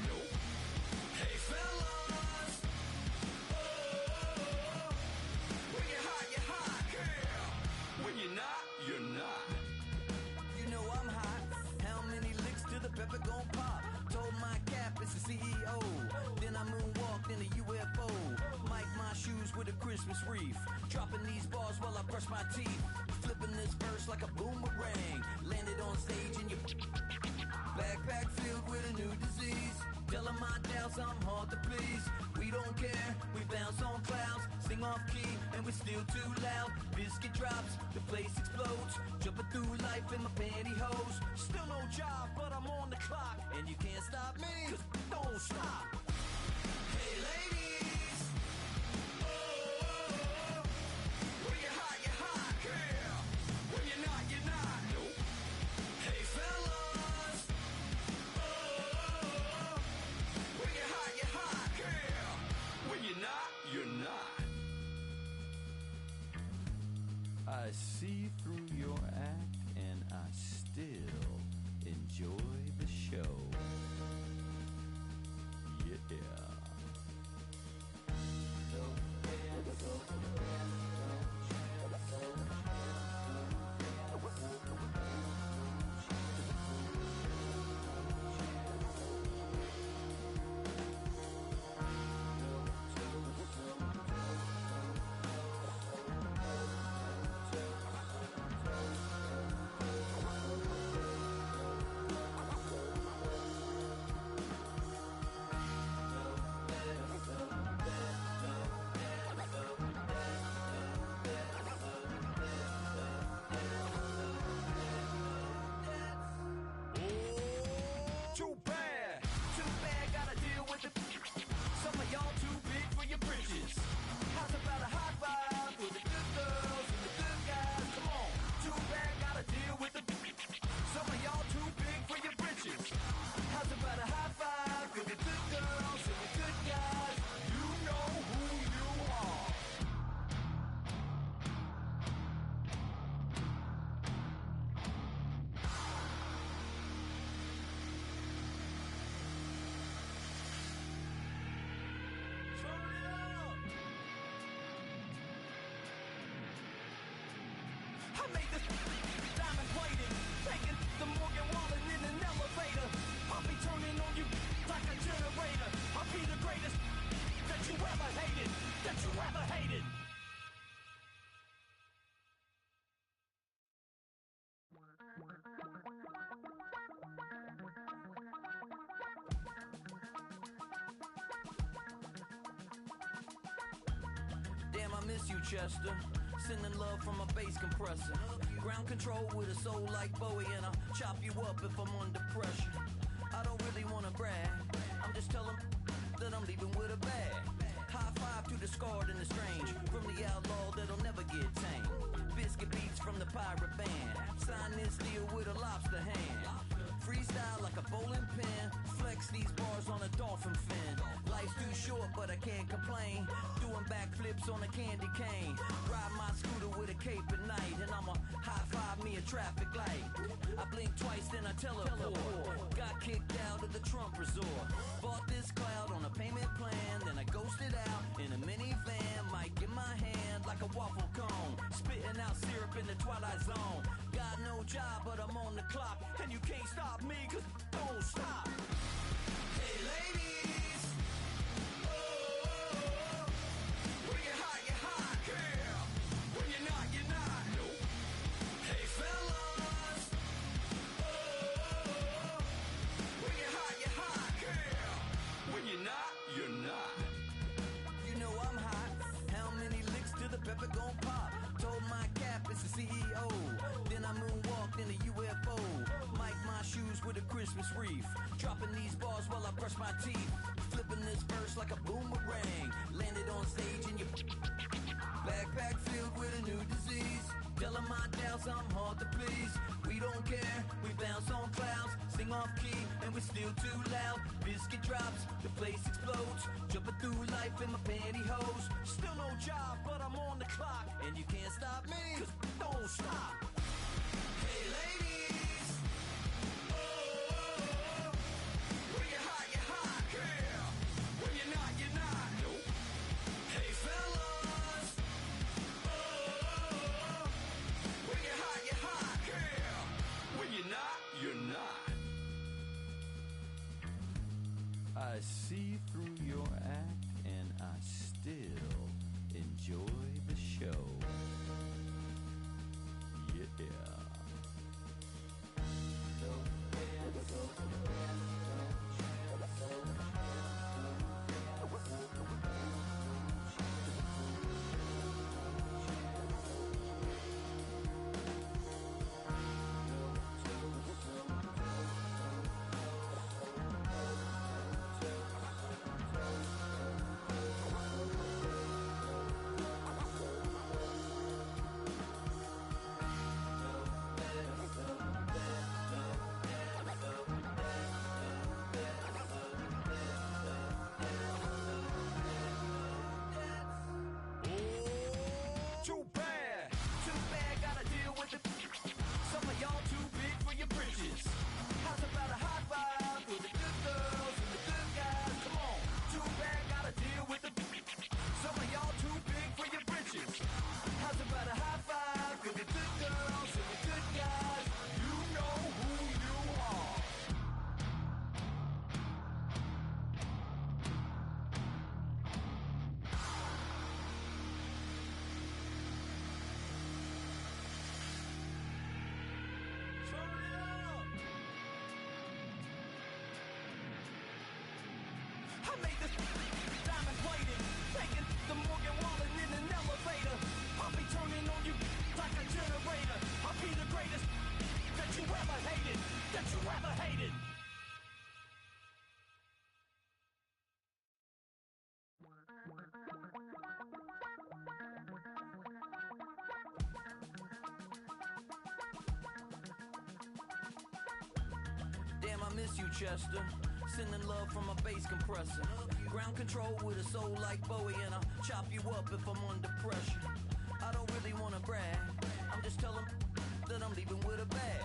nope. Hey fellas, oh, when you're hot, girl. When you're not, you're not. You know I'm hot. How many licks till the pepper gon' pop? Told my cap it's the CEO. Then I moonwalked in a UFO. Mic my shoes with a Christmas wreath. Dropping these bars while I brush my teeth. Flipping this verse like a boomerang. Landed on stage in your backpack filled with a new disease. Telling my doubts I'm hard to please. We don't care, we bounce on clouds. Sing off key and we're still too loud. Biscuit drops, the place explodes. Jumping through life in my pantyhose. Still no job, but I'm on the clock. And you can't stop me, cause don't stop. Hey ladies, oh, when you're hot, girl. When you're not, nope. Hey fellas, oh, when you're hot, girl. When you're not, you're not. I see through your act and I still enjoy the show. Yeah. Damn, I miss you, Chester. Sending love from a bass compressor. Ground control with a soul like Bowie, and I'll chop you up if I'm under pressure. I don't really wanna brag. I'm just telling that I'm leaving with a bag. High five to the scarred and the strange. From the outlaw that'll never get tamed. Biscuit beats from the pirate band. Sign this deal with a lobster hand. Freestyle like a bowling pin. Flex these bars on a dolphin fin. Life's too short, but I can't complain. Doing backflips on a candy cane. Ride my scooter with a cape at night, and I'ma high-five me a traffic light. I blink twice, then I teleport. Got kicked out of the Trump resort. Bought this cloud on a payment plan, then I ghosted out in a minivan. Mic in my hand like a waffle cone. Spitting out syrup in the twilight zone. Got no job, but I'm on the clock, and you can't stop me, cause don't stop. Hey ladies, oh, when you're hot, girl. When you're not, nope. Hey fellas, oh, when you're hot, girl. When you're not, you're not. You know I'm hot. How many licks till the pepper gon' pop? Told my cap it's the CEO. Then I moonwalk Christmas wreath. Dropping these bars while I brush my teeth. Flipping this verse like a boomerang. Landed on stage in your backpack filled with a new disease. Telling my doubts I'm hard to please. We don't care, we bounce on clouds. Sing off key and we're still too loud. Biscuit drops, the place explodes. Jumping through life in my pantyhose. Still no job, but I'm on the clock. And you can't stop me, cause don't stop. Hey ladies, oh, when you're hot, yeah. When you're not, you're not. Nope. Hey fellas, oh, when you're hot, yeah. When you're not, you're not. I see through your act and I still enjoy the show. Yeah. Damn, I miss you, Chester. Sending love from a bass compressor. Ground control with a soul like Bowie, and I'll chop you up if I'm under pressure. I don't really wanna brag. I'm just telling that I'm leaving with a bag.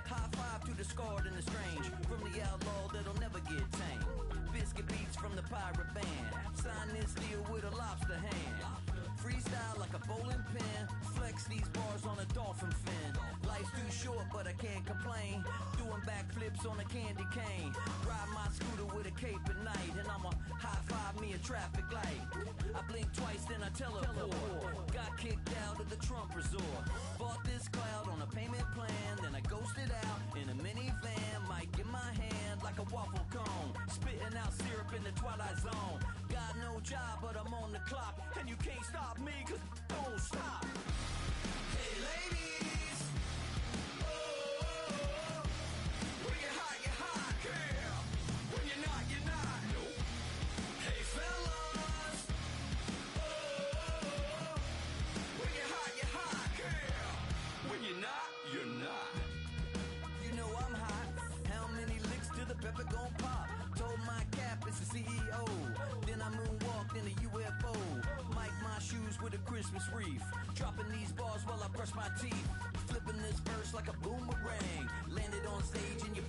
High five to the scarred and the strange. From the outlaw that'll never get tamed. Biscuit beats from the pirate band. Sign this deal with a lobster hand. Freestyle like a bowling pin. Flex these bars on a dolphin fin. Life's too short, but I can't complain. Doing backflips on a candy cane. Ride my scooter with a cape at night. And I'ma high five me a traffic light. I blink twice, then I teleport. Got kicked out of the Trump resort. Bought this cloud on a payment plan. Then I ghosted out in a minivan. Mic in my hand like a waffle cone. Spitting out syrup in the twilight zone. Got no job, but I'm on the clock. And you can't stop me, cause don't stop. Hey ladies, oh, when you're hot, yeah. When you're not, you're not. Nope. Hey fellas, oh, when you're hot, yeah. When you're not, you're not. You know I'm hot. How many licks till the pepper gon' pop? Told my cap it's the CEO. Then I moonwalked in a UFO. Mic my shoes with a Christmas wreath. Dropping these bars while I brush my teeth. Flipping this verse like a boomerang. Landed on stage in your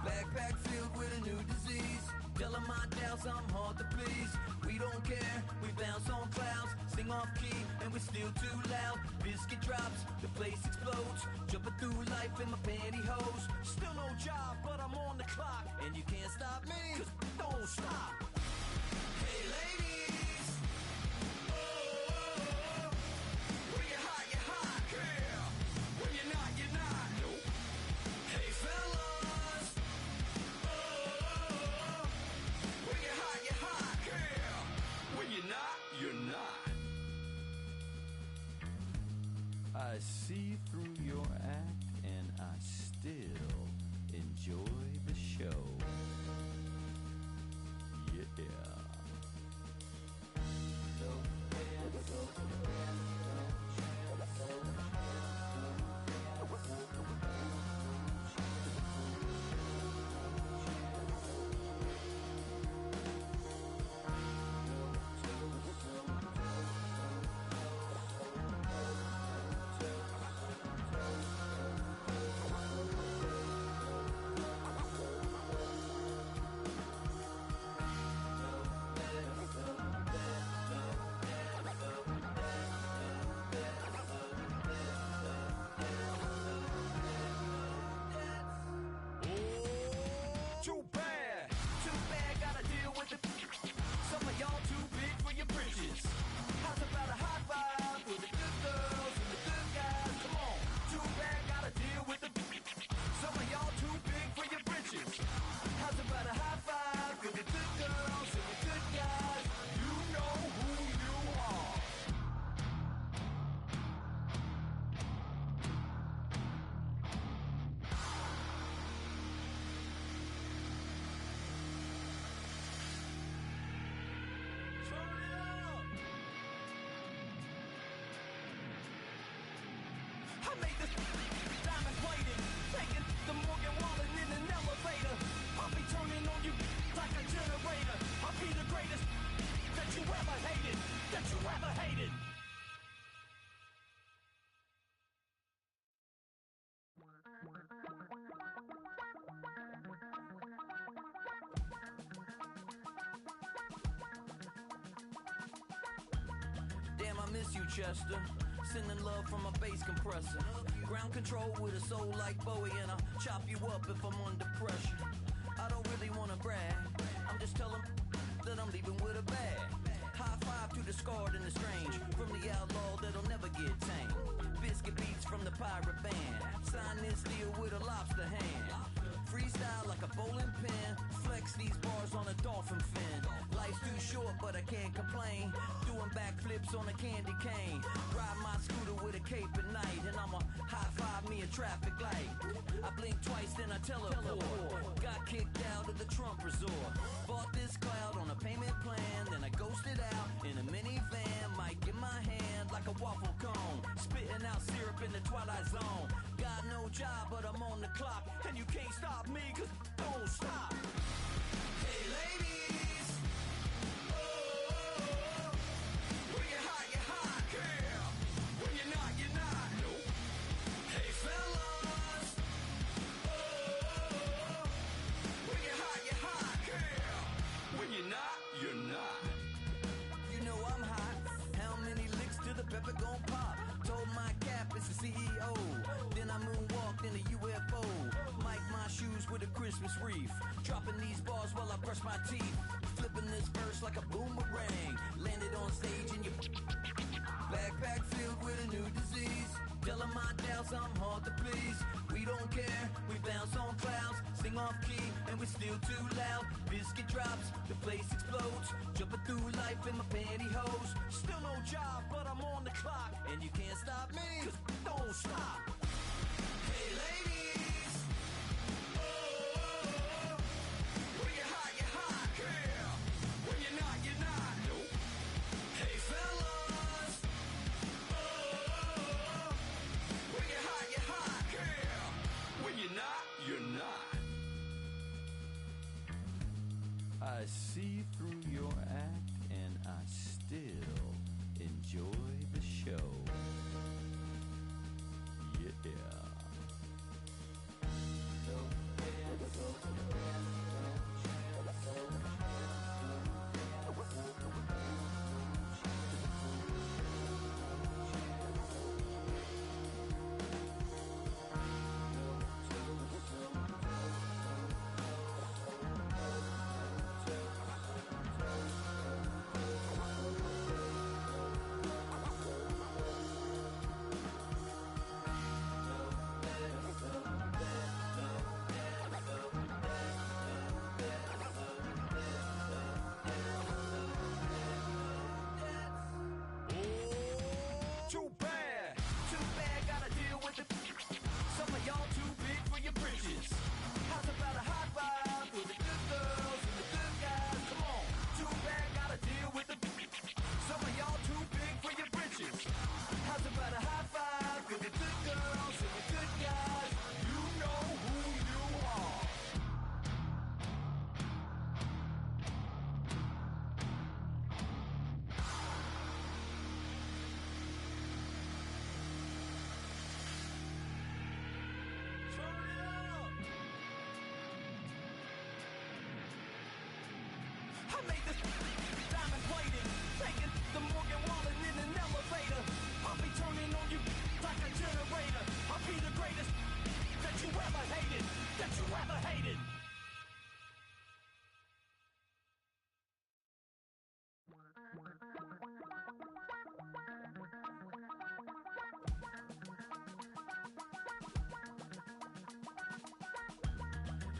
backpack filled with a new disease. Telling my doubts I'm hard to please. We don't care, we bounce on clouds. Sing off key and we're still too loud. Biscuit drops, the place explodes. Jumping through life in my pantyhose. Still no job, but I'm on the clock. And you can't stop me, cause don't stop. Hey ladies, oh, when you're hot, yeah. When you're not, you're not. Nope. Hey fellas, oh, when you're hot, yeah. When you're not, you're not. I see through your act and I still enjoy the show. Yeah. Too bad, gotta deal with it. Some of y'all too big for your britches. How's about a high five for the good girls and the good guys? Come on, too bad, gotta deal with it. Some of y'all too big for your britches. How's about a high five for the good girls and the good guys? You know who you are. I made this diamond plated, taking the Morgan Wallen in an elevator. I'll be turning on you like a generator. I'll be the greatest that you ever hated, that you ever hated. Damn, I miss you, Chester. Sending love from a bass compressor. Ground control with a soul like Bowie, and I'll chop you up if I'm under pressure. I don't really wanna brag. I'm just telling that I'm leaving with a bag. High five to the scarred and the strange, from the outlaw that'll never get tamed. Biscuit beats from the pirate band. Sign this deal with a lobster hand. Freestyle like a bowling pin. Flex these bars on a dolphin fin. Life's too short, but I can't complain. Doing backflips on a candy cane. Ride my scooter with a cape at night, and I'ma high five me a traffic light. I blink twice, then I teleport. Got kicked out of the Trump resort. Bought this cloud on a payment plan, then I ghosted out in a minivan. Mic in my hand like a waffle cone. Spitting out syrup in the twilight zone. Got no job, but I'm on the clock, and you can't stop me, cause don't stop. Hey ladies, oh, when you're hot, girl. When you're not, nope. Hey fellas, oh, when you're hot, girl. When you're not, you're not. You know I'm hot. How many licks till the pepper gon' pop? Told my cap it's the CEO. Then I moonwalked in a UFO. Mic my shoes with a Christmas wreath. Dropping these bars while I brush my teeth. Flipping this verse like a boomerang. Landed on stage in your backpack filled with a new disease. Telling my doubts I'm hard to please. We don't care, we bounce on clouds. Sing off key and we're still too loud. Biscuit drops, the place explodes. Jumping through life in my pantyhose. Still no job, but I'm on the clock. And you can't stop me, cause don't stop. Hey ladies, oh, when you're hot, girl. When you're not, nope. Hey fellas, oh, when you're hot, girl. When you're not, you're not. I see through your act and I still enjoy the show. Yeah. made this diamond plated, taking the Morgan Wallen in an elevator. I'll be turning on you like a generator. I'll be the greatest that you ever hated, that you ever hated.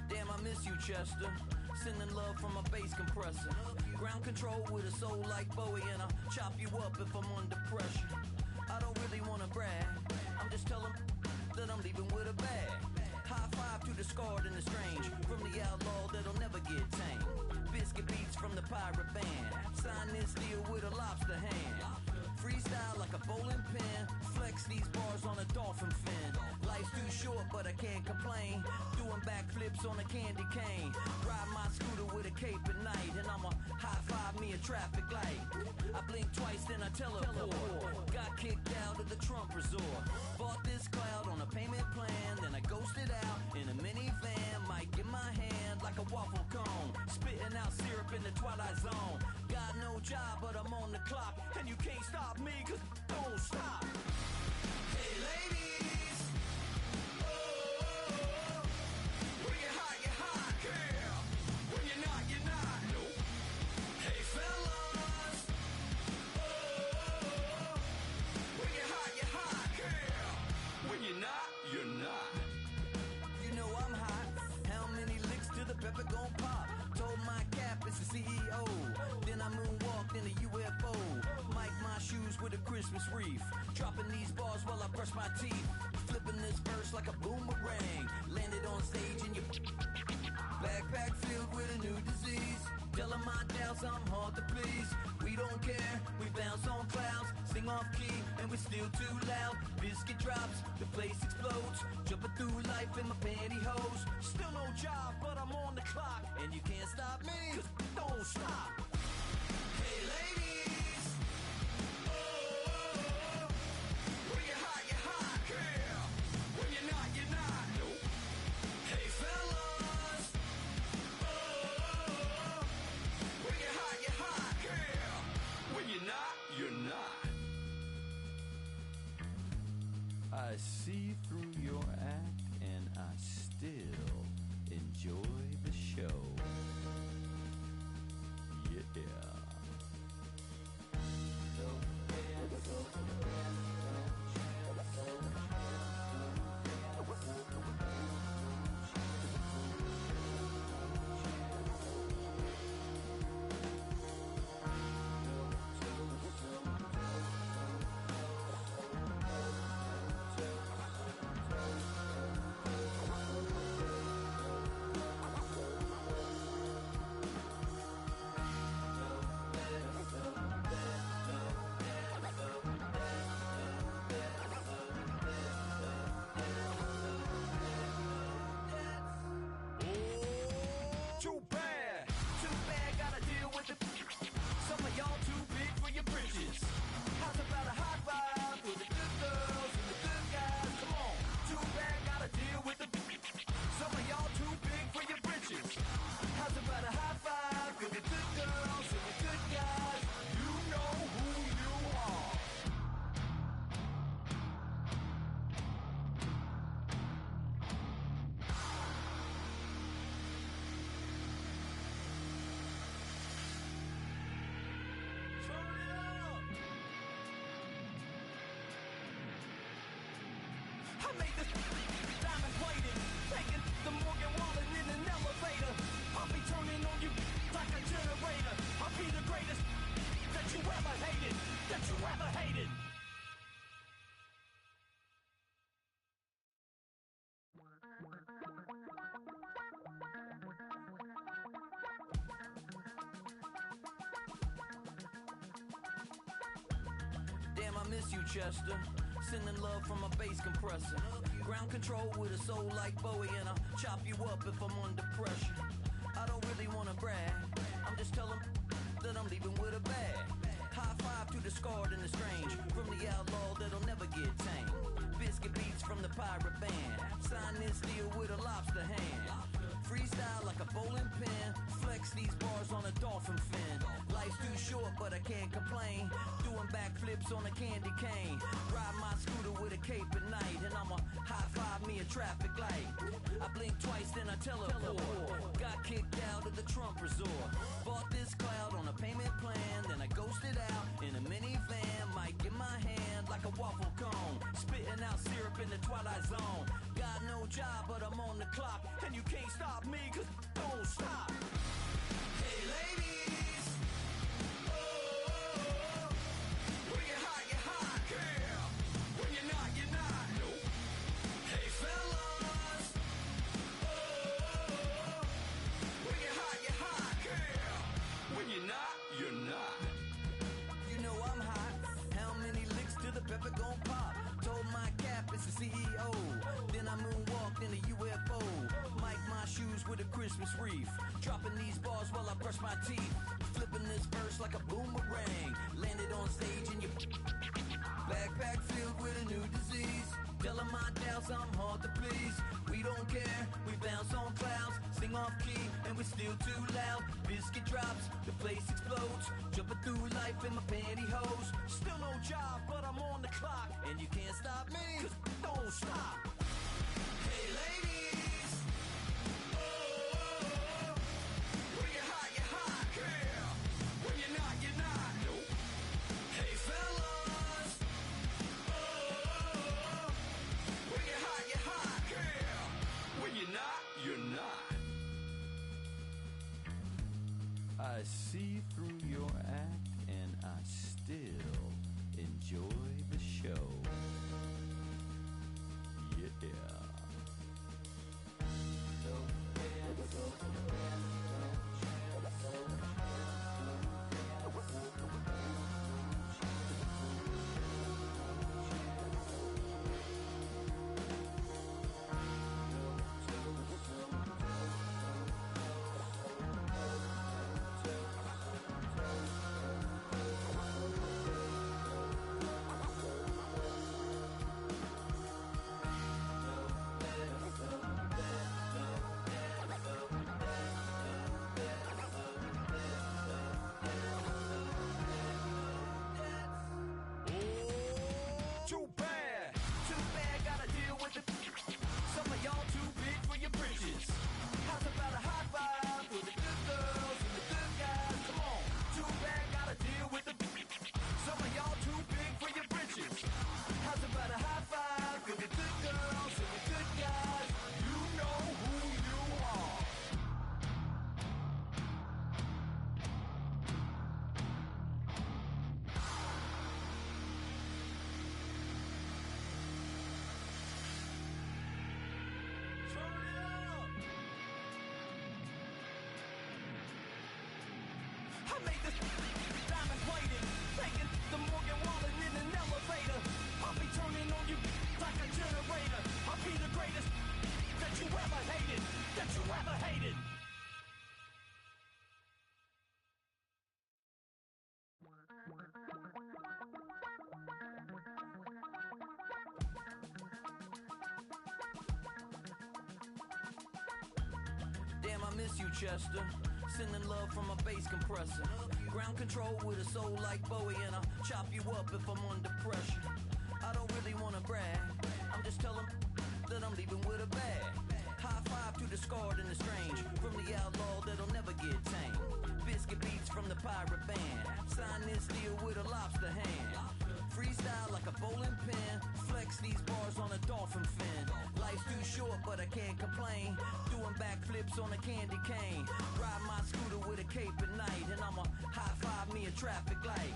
Damn, I miss you, Chester. Sending love from a bass compressor. Ground control with a soul like Bowie, and I'll chop you up if I'm under pressure. I don't really wanna brag, I'm just telling that I'm leaving with a bag. High five to the scarred and the strange, from the outlaw that'll never get tamed. Biscuit beats from the pirate band, sign this deal with a lobster hand. Freestyle like a bowling pin, flex these bars on a dolphin fin. Life's too short but I can't complain, doing backflips on a candy cane. Ride my scooter with a cape at night, and I'ma high five me a traffic light. I blink twice then I teleport, got kicked out of the Trump resort. Bought this cloud on a payment plan, then I ghosted out in a minivan. Mic in my hand like a waffle cone, spitting out syrup in the twilight zone. Got no job but I'm on the clock, and you can't stop me, cause don't stop. Hey ladies, oh, when you're hot, girl. When you're not, nope. Hey fellas, oh, when you're hot, girl. When you're not, you're not. You know I'm hot, how many licks till the pepper gon' pop? Told my cap it's the CEO, then I moonwalked in a UFO. Mic my shoes with a Christmas wreath, dropping these bars while I brush my teeth. Flipping this verse like a boomerang, landed on stage in your backpack filled with a new disease. Telling my doubts I'm hard to please. We don't care, we bounce on clouds, sing off key, and we're still too loud. Biscuit drops, the place explodes, jumping through life in my pantyhose. Still no job, but I'm on the clock, and you can't stop me, cause don't stop. Hey ladies, oh, when you're hot, girl. When you're not, nope. Hey fellas, oh, when you're hot, girl. When you're not, you're not. I see through your act, and I still enjoy the show. Yeah. Damn, I miss you, Chester. Sending love from a bass compressor. Ground control with a soul like Bowie, and I'll chop you up if I'm under pressure. I don't really wanna brag, I'm just telling that I'm leaving with a bag. High five to the scarred and the strange, from the outlaw that'll never get tamed. Biscuit beats from the pirate band, sign this deal with a lobster hand. Freestyle like a bowling pin. Flex these bars on a dolphin fin. Life's too short, but I can't complain. Doing backflips on a candy cane. Ride my scooter with a cape at night. And I'ma high five me a traffic light. I blink twice, then I teleport. Got kicked out of the Trump resort. Bought this cloud on a payment plan. Then I ghosted out in a minivan. Mic in my hand like a waffle cone. Spitting out syrup in the twilight zone. Got no job, but I'm on the clock. And you can't stop me, cause don't stop. Hey ladies, oh, when you're hot, yeah. When you're not, you're not. Nope. Hey fellas, oh, when you're hot, yeah. When you're not, you're not. You know I'm hot. How many licks till the pepper gon' pop? Told my cap it's the CEO. Then I moonwalked in a UFO. Mic my shoes with a Christmas wreath. Dropping these bars while I brush my teeth. Flipping this verse like a boomerang. Landed on stage in your backpack filled with a new disease. Telling my doubts I'm hard to please. We don't care, we bounce on clouds. Sing off key and we're still too loud. Biscuit drops, the place explodes. Jumping through life in my pantyhose. Still no job, but I'm on the clock. And you can't stop me, cause don't stop. Hey ladies, oh, when you're hot, yeah. When you're not, you're not. Nope. Hey fellas, oh, when you're hot, yeah. When you're not, you're not. I see through your act and I still enjoy the show. Yeah. Damn, I miss you, Chester. Sending love from a bass compressor. Ground control with a soul like Bowie, and I'll chop you up if I'm under pressure. I don't really wanna brag. I'm just telling that I'm leaving with a bag. High five to the scarred and the strange. From the outlaw that'll never get tamed. Biscuit beats from the pirate band. Sign this deal with a lobster hand. Freestyle like a bowling pin. Flex these bars on a dolphin fin. Life's too short, but I can't complain. Doing backflips on a candy cane. Ride my scooter with a cape at night. And I'ma high five me a traffic light.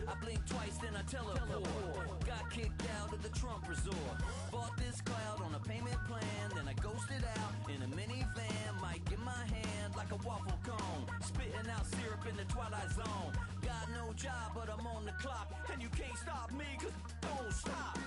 I blink twice, then I teleport. Got kicked out of the Trump resort. Bought this cloud on a payment plan. Then I ghosted out in a minivan. Mic in my hand like a waffle cone. Spitting out syrup in the twilight zone. Got no job, but I'm on the clock. And you can't stop me, cause don't stop.